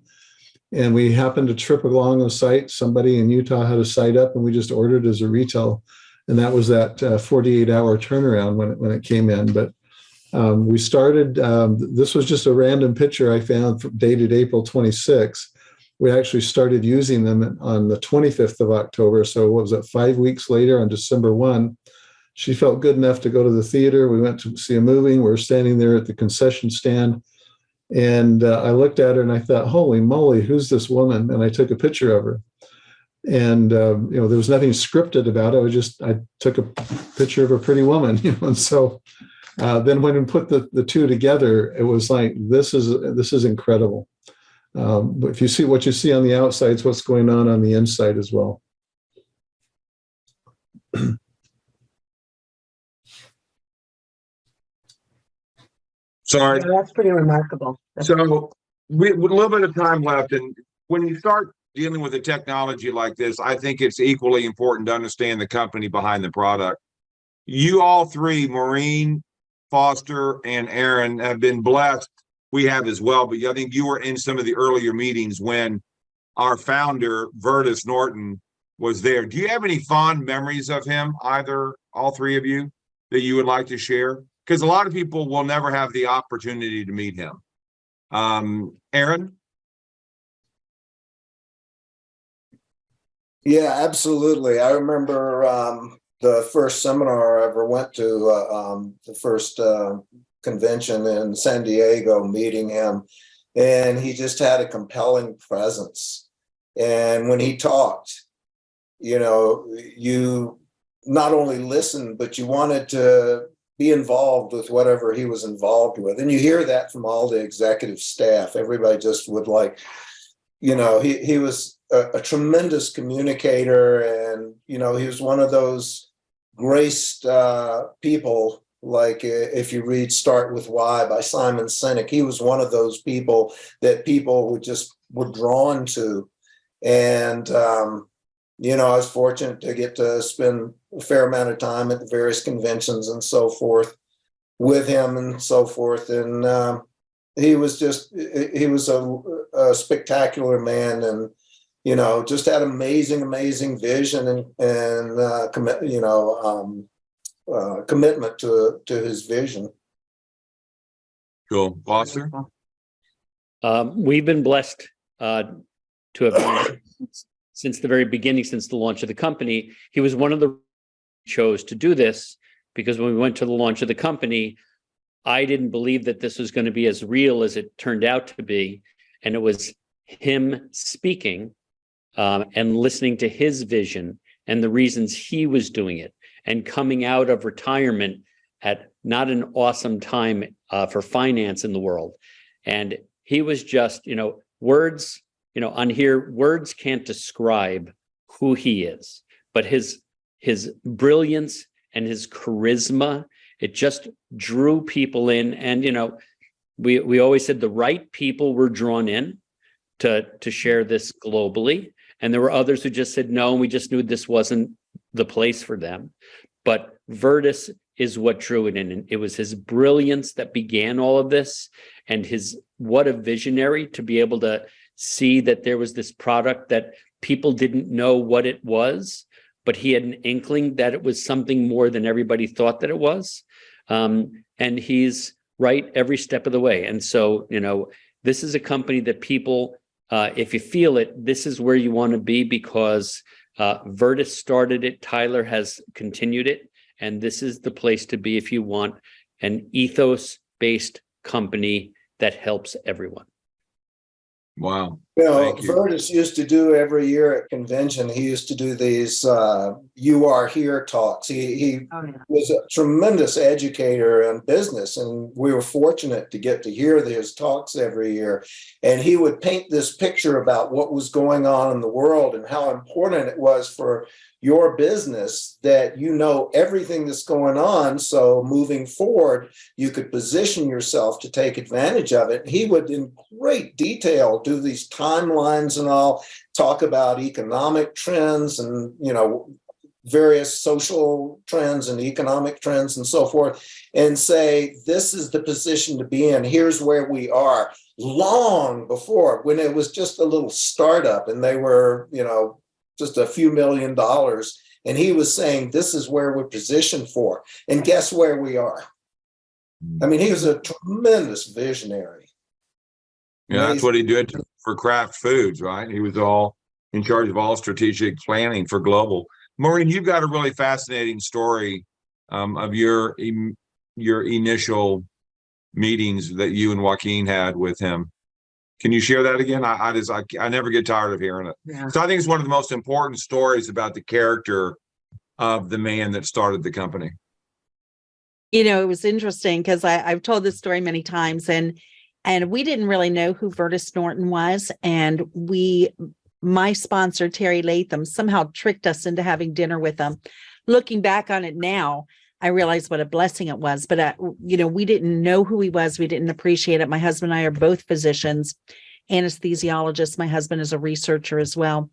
And we happened to trip along a site. Somebody in Utah had a site up, and we just ordered as a retail. And that was that 48-hour turnaround when it came in. But we started, this was just a random picture I found dated April 26. We actually started using them on the 25th of October. So what was it, 5 weeks later on December 1, she felt good enough to go to the theater. We went to see a movie. We were standing there at the concession stand. And I looked at her and I thought, holy moly, who's this woman? And I took a picture of her. And, there was nothing scripted about it. I took a picture of a pretty woman, and so then when we put the two together, it was like, this is incredible. But if you see what you see on the outside, it's what's going on the inside as well. Sorry. Yeah, that's pretty remarkable. So with a little bit of time left, and when you start dealing with a technology like this, I think it's equally important to understand the company behind the product. You all three, Maureen, Foster, and Aaron, have been blessed. We have as well, but I think you were in some of the earlier meetings when our founder, Vertus Norton, was there. Do you have any fond memories of him, all three of you, that you would like to share? Because a lot of people will never have the opportunity to meet him. Aaron? Yeah, absolutely. I remember the first seminar I ever went to, the first convention in San Diego, meeting him, and he just had a compelling presence. And when he talked, you not only listened, but you wanted to be involved with whatever he was involved with. And you hear that from all the executive staff. Everybody just would he was a tremendous communicator, and he was one of those graced people. Like if you read Start With Why by Simon Sinek, he was one of those people that people were drawn to. And I was fortunate to get to spend a fair amount of time at the various conventions and so forth with him and so forth. And he was a spectacular man, and just had amazing vision and commitment to his vision. Cool. Foster? We've been blessed to have known since the very beginning, since the launch of the company. He was one of the chose to do this, because when we went to the launch of the company, I didn't believe that this was going to be as real as it turned out to be. And it was him speaking and listening to his vision and the reasons he was doing it, and coming out of retirement at not an awesome time for finance in the world. And he was just, words, on here, words can't describe who he is, but his brilliance and his charisma, it just drew people in. And, we always said the right people were drawn in to share this globally. And there were others who just said no, and we just knew this wasn't the place for them. But Virtus is what drew it in. And it was his brilliance that began all of this, and what a visionary to be able to see that there was this product that people didn't know what it was, but he had an inkling that it was something more than everybody thought that it was. And he's right every step of the way. And so, this is a company that people, if you feel it, this is where you want to be, because Virtus started it, Tyler has continued it, and this is the place to be if you want an ethos-based company that helps everyone. Wow. Thank you. Virtus used to do every year at convention, he used to do these You Are Here talks. He was a tremendous educator in business, and we were fortunate to get to hear his talks every year. And he would paint this picture about what was going on in the world and how important it was for your business that everything that's going on, so moving forward you could position yourself to take advantage of it. He would in great detail do these timelines and all, talk about economic trends and various social trends and economic trends and so forth, and say this is the position to be in, here's where we are, long before, when it was just a little startup and they were just a few $1 million. And he was saying, this is where we're positioned for. And guess where we are? I mean, he was a tremendous visionary. Yeah, that's what he did for Kraft Foods, right? He was all in charge of all strategic planning for global. Maureen, you've got a really fascinating story of your initial meetings that you and Joaquin had with him. Can you share that again? I never get tired of hearing it. Yeah. So I think it's one of the most important stories about the character of the man that started the company. It was interesting because I've told this story many times, and we didn't really know who Virtus Norton was. And my sponsor, Terry Latham, somehow tricked us into having dinner with him. Looking back on it now, I realized what a blessing it was. But, we didn't know who he was. We didn't appreciate it. My husband and I are both physicians, anesthesiologists. My husband is a researcher as well.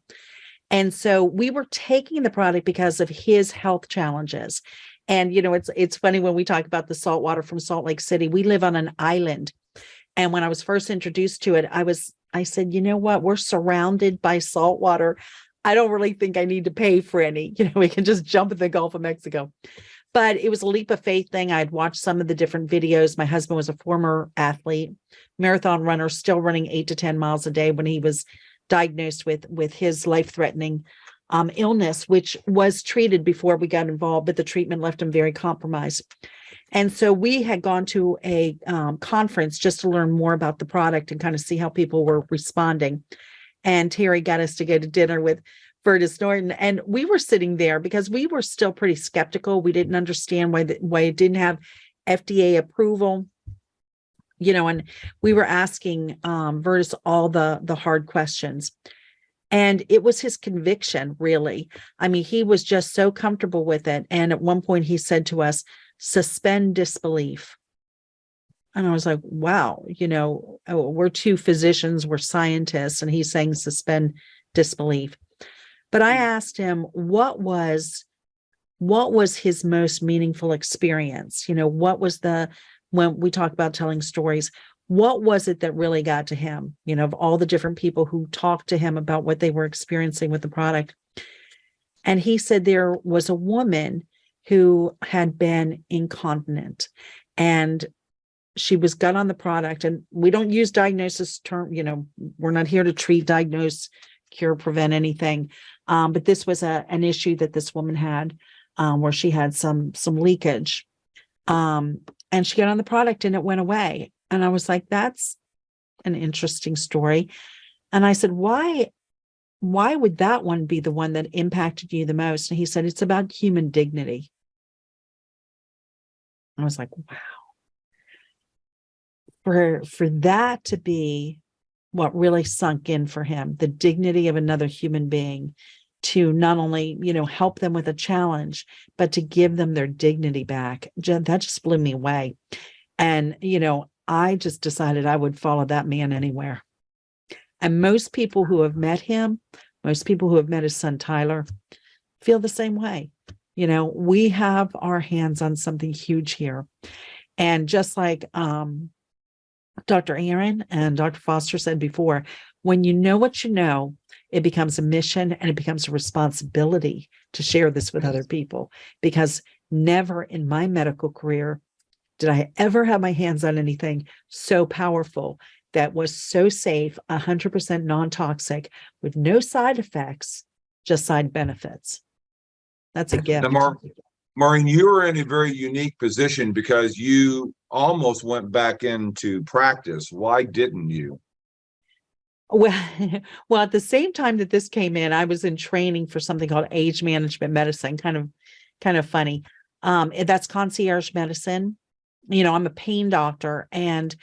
And so we were taking the product because of his health challenges. And, it's funny when we talk about the salt water from Salt Lake City, we live on an island. And when I was first introduced to it, I said, you know what, we're surrounded by salt water. I don't really think I need to pay for any, we can just jump in the Gulf of Mexico. But it was a leap of faith thing. I'd watched some of the different videos. My husband was a former athlete, marathon runner, still running 8 to 10 miles a day when he was diagnosed with his life-threatening illness, which was treated before we got involved, but the treatment left him very compromised. And so we had gone to a conference just to learn more about the product and kind of see how people were responding. And Terry got us to go to dinner with Virtus Norton, and we were sitting there because we were still pretty skeptical. We didn't understand why it didn't have FDA approval, and we were asking Virtus all the hard questions. And it was his conviction, really. I mean, he was just so comfortable with it. And at one point he said to us, suspend disbelief. And I was like, wow, we're two physicians, we're scientists, and he's saying suspend disbelief. But I asked him what was his most meaningful experience? What was when we talk about telling stories, what was it that really got to him? Of all the different people who talked to him about what they were experiencing with the product. And he said there was a woman who had been incontinent, and she was got on the product. And we don't use diagnosis term, we're not here to treat, diagnose, cure, prevent anything. But this was an issue that this woman had, where she had some leakage. And she got on the product and it went away. And I was like, that's an interesting story. And I said, why would that one be the one that impacted you the most? And he said, it's about human dignity. I was like, wow. For that to be what really sunk in for him, the dignity of another human being, to not only, help them with a challenge, but to give them their dignity back. That just blew me away. And, I just decided I would follow that man anywhere. And most people who have met him, most people who have met his son, Tyler, feel the same way. We have our hands on something huge here. And just like Dr. Aaron and Dr. Foster said before, when you know what you know, it becomes a mission and it becomes a responsibility to share this with other people. Because never in my medical career did I ever have my hands on anything so powerful that was so safe, 100% non-toxic, with no side effects, just side benefits. That's a gift. Now, Maureen, you were in a very unique position because you almost went back into practice. Why didn't you? Well, at the same time that this came in, I was in training for something called age management medicine. Kind of funny. That's concierge medicine. I'm a pain doctor, and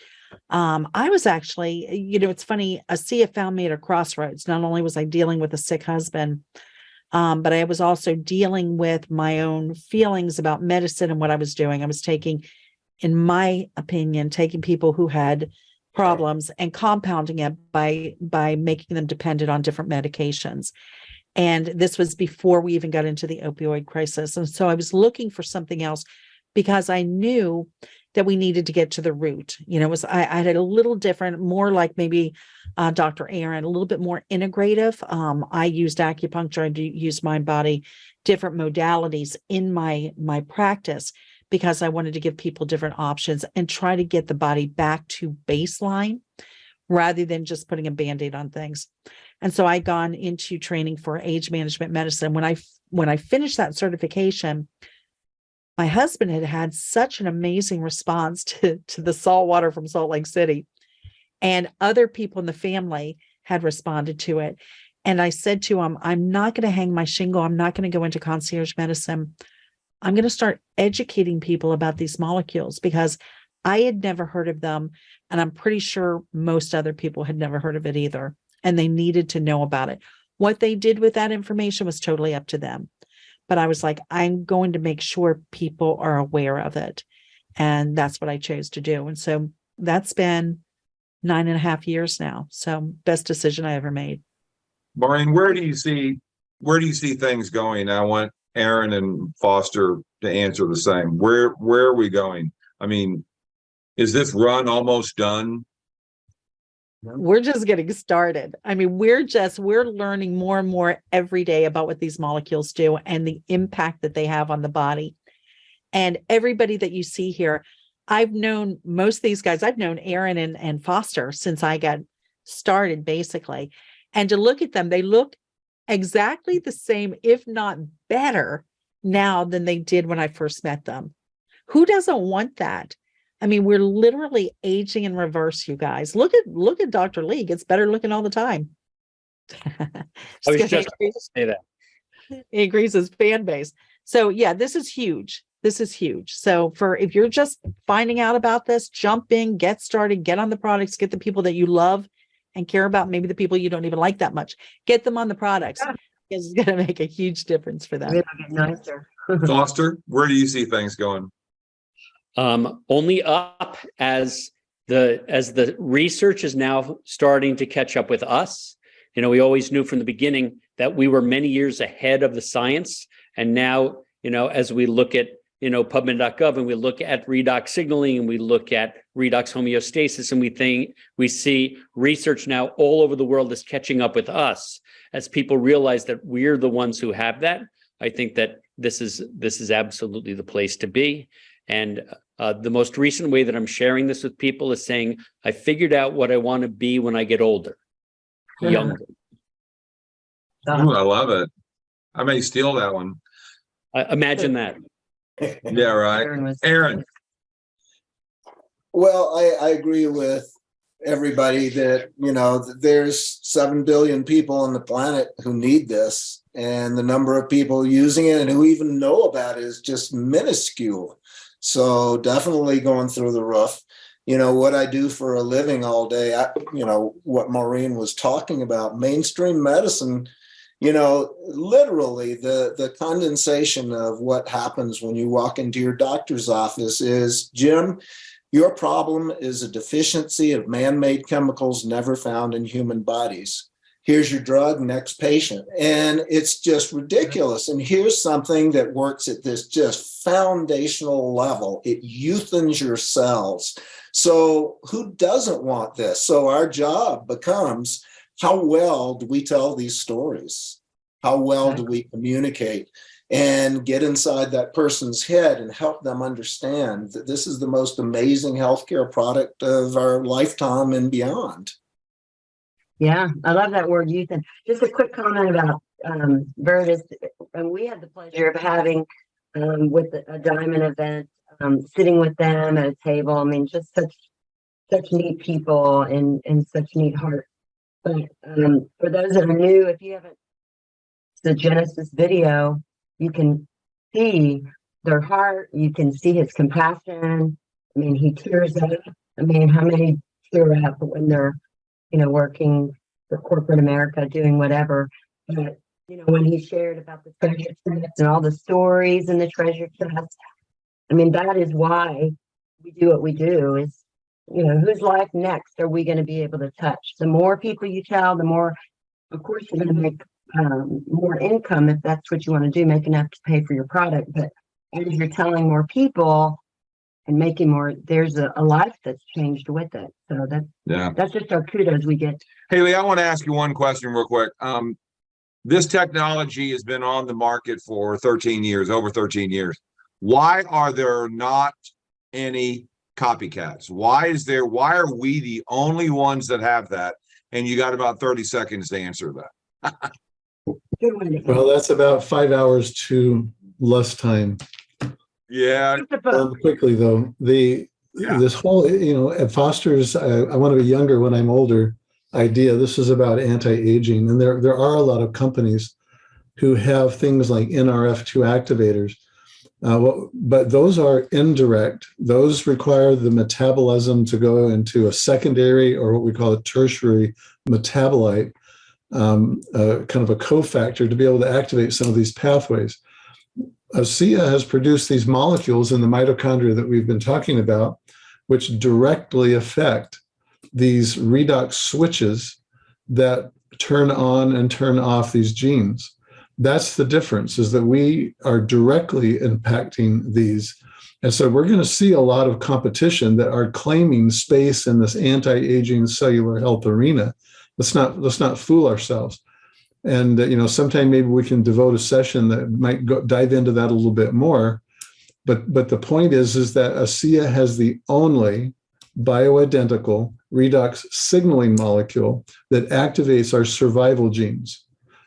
I was actually, it's funny. Asea found me at a crossroads. Not only was I dealing with a sick husband, but I was also dealing with my own feelings about medicine and what I was doing. I was taking, in my opinion, taking people who had problems and compounding it by making them dependent on different medications. And this was before we even got into the opioid crisis. And so I was looking for something else, because I knew that we needed to get to the root. I had a little different, more like maybe Dr. Aaron, a little bit more integrative. I used acupuncture, I used mind body, different modalities in my practice, because I wanted to give people different options and try to get the body back to baseline rather than just putting a Band-Aid on things. And so I gone into training for age management medicine. When I finished that certification, my husband had such an amazing response to the salt water from Salt Lake City, and other people in the family had responded to it. And I said to him, I'm not going to hang my shingle. I'm not going to go into concierge medicine. I'm going to start educating people about these molecules, because I had never heard of them. And I'm pretty sure most other people had never heard of it either. And they needed to know about it. What they did with that information was totally up to them. But I was like, I'm going to make sure people are aware of it. And that's what I chose to do. And so that's been 9.5 years now. So best decision I ever made. Maureen, where do you see things going? I want Aaron and Foster to answer the same. Where are we going? I mean, is this run almost done? We're just getting started. I mean, we're learning more and more every day about what these molecules do and the impact that they have on the body. And everybody that you see here, I've known most of these guys. I've known Aaron and Foster since I got started, basically. And to look at them, they look exactly the same, if not better, now than they did when I first met them. Who doesn't want that? I mean, we're literally aging in reverse, you guys. Look at Dr. Lee. Gets better looking all the time. I was just going to say that. He agrees his fan base. So yeah, this is huge. This is huge. So if you're just finding out about this, jump in, get started, get on the products, get the people that you love and care about, maybe the people you don't even like that much, get them on the products. Yeah. Because it's going to make a huge difference for them. Nicer. Foster, where do you see things going? Only up, as the research is now starting to catch up with us. We always knew from the beginning that we were many years ahead of the science. And now, as we look at, PubMed.gov and we look at redox signaling and we look at redox homeostasis, and we see research now all over the world is catching up with us as people realize that we're the ones who have that. I think that this is absolutely the place to be. And the most recent way that I'm sharing this with people is saying, I figured out what I want to be when I get older, younger. Ooh, I love it. I may steal that one. Imagine that. Yeah, right. Aaron. Well, I agree with everybody that, there's 7 billion people on the planet who need this, and the number of people using it and who even know about it is just minuscule. So definitely going through the roof. What I do for a living all day, what Maureen was talking about, mainstream medicine, literally the condensation of what happens when you walk into your doctor's office is, Jim, your problem is a deficiency of man-made chemicals never found in human bodies. Here's your drug, next patient. And it's just ridiculous. And here's something that works at this just foundational level. It youthens your cells. So who doesn't want this? So our job becomes, how well do we tell these stories? How well do we communicate and get inside that person's head and help them understand that this is the most amazing healthcare product of our lifetime and beyond? Yeah, I love that word, youth. And just a quick comment about Vertus. And we had the pleasure of having with a Diamond event, sitting with them at a table. I mean, just such neat people and such neat heart. But for those that are new, if you haven't the Genesis video, you can see their heart. You can see his compassion. I mean, he tears up. I mean, how many tear up when they're, working for corporate America, doing whatever. But, when he shared about the treasure chest and all the stories in the treasure chest, I mean, that is why we do what we do is, whose life next are we going to be able to touch? The more people you tell, the more, of course, you're going to make more income if that's what you want to do, make enough to pay for your product. But as you're telling more people and making more, there's a life that's changed with it. So that's just our kudos we get. Haley, I want to ask you one question real quick. This technology has been on the market for over 13 years. Why are there not any copycats? Why are we the only ones that have that? And you got about 30 seconds to answer that. Well, that's about 5 hours to less time. Yeah. Quickly though, this whole, at Foster's, I want to be younger when I'm older idea. This is about anti-aging, and there are a lot of companies who have things like NRF2 activators, but those are indirect. Those require the metabolism to go into a secondary, or what we call a tertiary metabolite, kind of a cofactor to be able to activate some of these pathways. Asea has produced these molecules in the mitochondria that we've been talking about, which directly affect these redox switches that turn on and turn off these genes. That's the difference, is that we are directly impacting these. And so we're going to see a lot of competition that are claiming space in this anti-aging cellular health arena. Let's not fool ourselves. And sometime maybe we can devote a session that might dive into that a little bit more. But the point is that Asea has the only bioidentical redox signaling molecule that activates our survival genes.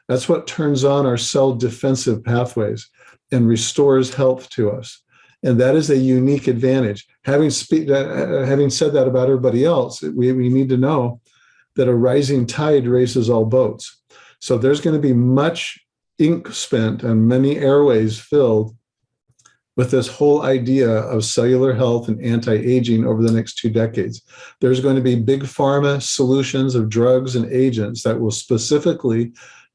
That's what turns on our cell defensive pathways and restores health to us. And that is a unique advantage. Having said that about everybody else, we need to know that a rising tide raises all boats. So there's going to be much ink spent and many airways filled with this whole idea of cellular health and anti-aging over the next 2 decades. There's going to be big pharma solutions of drugs and agents that will specifically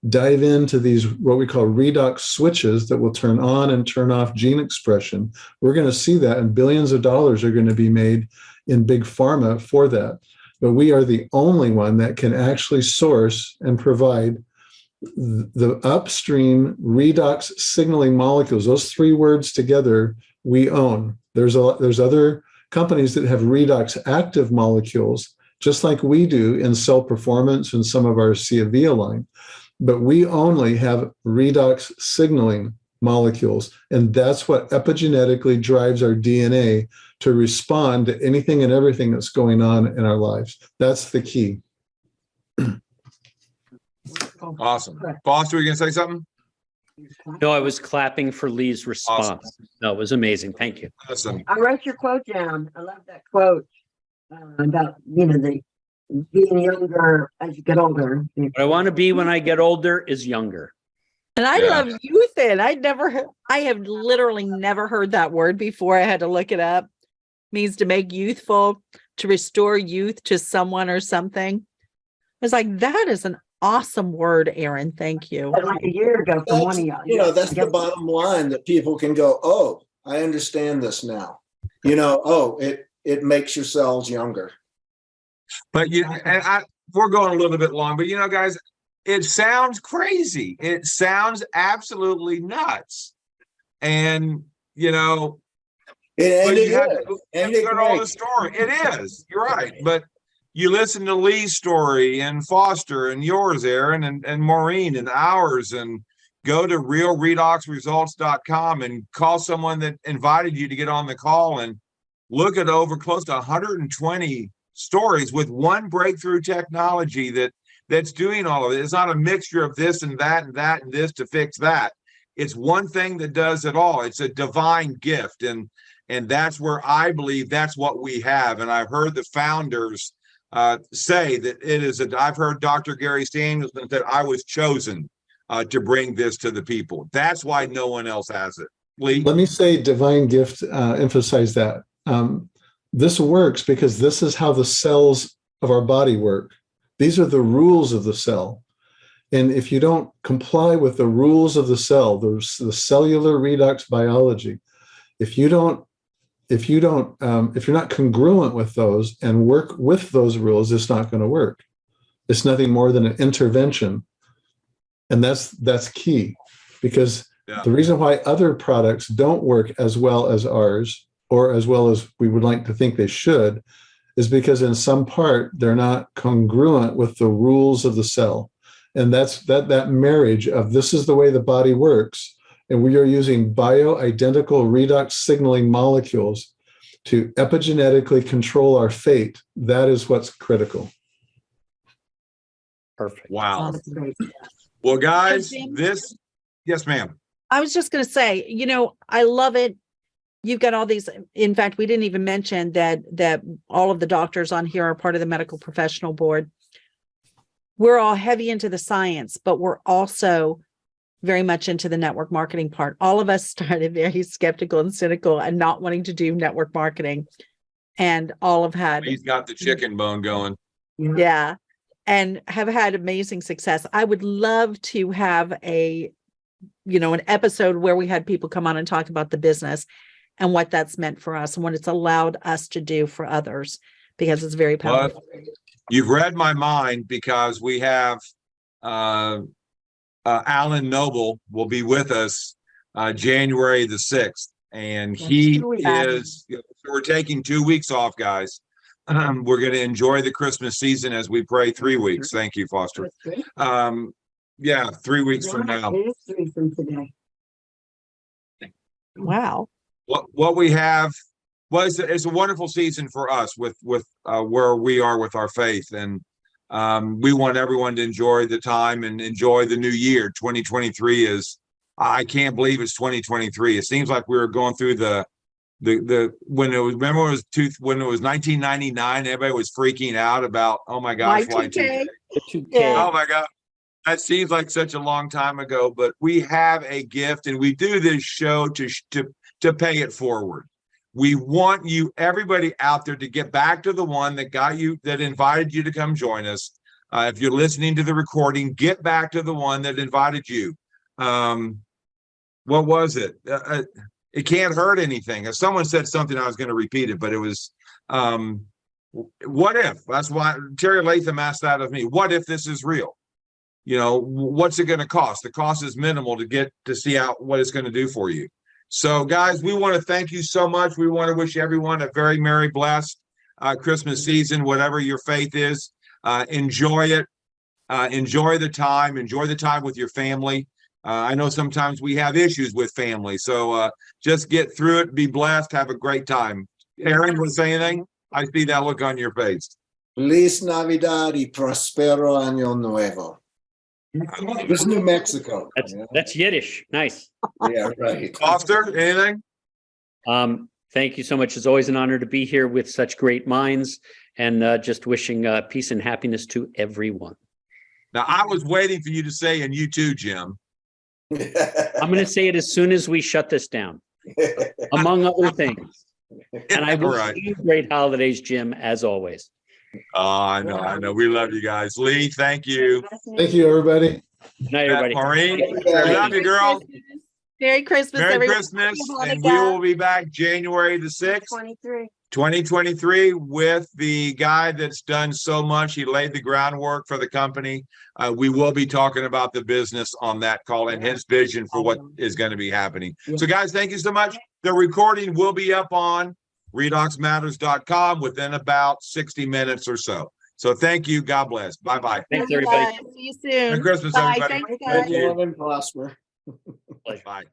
dive into these, what we call redox switches, that will turn on and turn off gene expression. We're going to see that, and billions of dollars are going to be made in big pharma for that. But we are the only one that can actually source and provide the upstream redox signaling molecules, those three words together, we own. There's other companies that have redox active molecules, just like we do in Cell Performance and some of our Asea line, but we only have redox signaling molecules, and that's what epigenetically drives our DNA to respond to anything and everything that's going on in our lives. That's the key. Awesome. Foster, you gonna say something? No, I was clapping for Lee's response. Awesome. No, it was amazing. Thank you. Awesome. I wrote your quote down. I love that quote about, the being younger as you get older. What I want to be when I get older is younger. And I Yeah. love youthin. I have literally never heard that word before. I had to look it up. Means to make youthful, to restore youth to someone or something. I was like, that is an awesome word, Aaron. Thank you. Like a year ago from one of y'all. That's the bottom line, that people can go, oh, I understand this now. Oh, it makes your cells younger. But we're going a little bit long, but guys, it sounds crazy. It sounds absolutely nuts. And And but it you have is. to And it go to all the makes- story. It is. You're right. But you listen to Lee's story and Foster and yours, Aaron, and Maureen and ours, and go to realredoxresults.com and call someone that invited you to get on the call and look at over close to 120 stories with one breakthrough technology that's doing all of it. It's not a mixture of this and that and that and this to fix that. It's one thing that does it all. It's a divine gift. And that's where I believe that's what we have. And I've heard the founders say that it is I've heard Dr. Gary Samuelson that I was chosen to bring this to the people. That's why no one else has it. Lee? Let me say divine gift, emphasize that. This works because this is how the cells of our body work. These are the rules of the cell. And if you don't comply with the rules of the cell, the cellular redox biology, if you're not congruent with those and work with those rules, it's not going to work. It's nothing more than an intervention. And that's key, because the reason why other products don't work as well as ours, or as well as we would like to think they should, is because in some part they're not congruent with the rules of the cell. And that's that marriage of this is the way the body works, and we are using bioidentical redox signaling molecules to epigenetically control our fate. That is what's critical. Perfect. Wow. That's great. Well, guys, Jim? yes, ma'am. I was just going to say, I love it. You've got all these. In fact, we didn't even mention that all of the doctors on here are part of the medical professional board. We're all heavy into the science, but we're also very much into the network marketing part. All of us started very skeptical and cynical and not wanting to do network marketing. And all have had. He's got the chicken bone going. Yeah. And have had amazing success. I would love to have an episode where we had people come on and talk about the business and what that's meant for us and what it's allowed us to do for others, because it's very powerful. You've read my mind, because we have Alan Noble will be with us January the 6th. And he is, we're taking 2 weeks off, guys. We're going to enjoy the Christmas season as we pray 3 weeks. Thank you, Foster. 3 weeks from now. It is 3 from today. Wow. What we have was, it's a wonderful season for us with where we are with our faith. And we want everyone to enjoy the time and enjoy the new year. 2023 is, I can't believe it's 2023. It seems like we were going through when it was 1999, everybody was freaking out about, oh my gosh, Y2K. Oh my God. That seems like such a long time ago, but we have a gift, and we do this show to pay it forward. We want you, everybody out there, to get back to the one that invited you to come join us. If you're listening to the recording, get back to the one that invited you. What was it? It can't hurt anything. If someone said something, I was going to repeat it, but it was, what if? That's why Terry Latham asked that of me. What if this is real? what's it going to cost? The cost is minimal to get to see out what it's going to do for you. So guys, we want to thank you so much. We want to wish everyone a very merry, blessed Christmas season, whatever your faith is. Enjoy it. Enjoy the time with your family. I know sometimes we have issues with family, so just get through it, be blessed, have a great time. Aaron, want to say anything? I see that look on your face. Feliz Navidad y prospero año nuevo. This is New Mexico. That's Yiddish. Nice. Yeah, right. Foster, anything? Thank you so much. It's always an honor to be here with such great minds, and just wishing peace and happiness to everyone. Now, I was waiting for you to say, and you too, Jim. I'm going to say it as soon as we shut this down, among other things. And I wish you great holidays, Jim, as always. I know. We love you guys. Lee, thank you. Thank you, everybody. Good night, everybody. Maureen, we love you, girl. Merry Christmas, Merry everyone. Christmas. Happy And we Hanukkah. will be back January the 6th. 2023 with the guy that's done so much. He laid the groundwork for the company. We will be talking about the business on that call and his vision for what is going to be happening. So guys, thank you so much. The recording will be up on redoxmatters.com within about 60 minutes or so. So thank you. God bless. Bye-bye. Thanks, Love you everybody. guys. See you soon. Merry Christmas, Bye. everybody. Thanks, Thank guys. you. Love and prosper. Bye.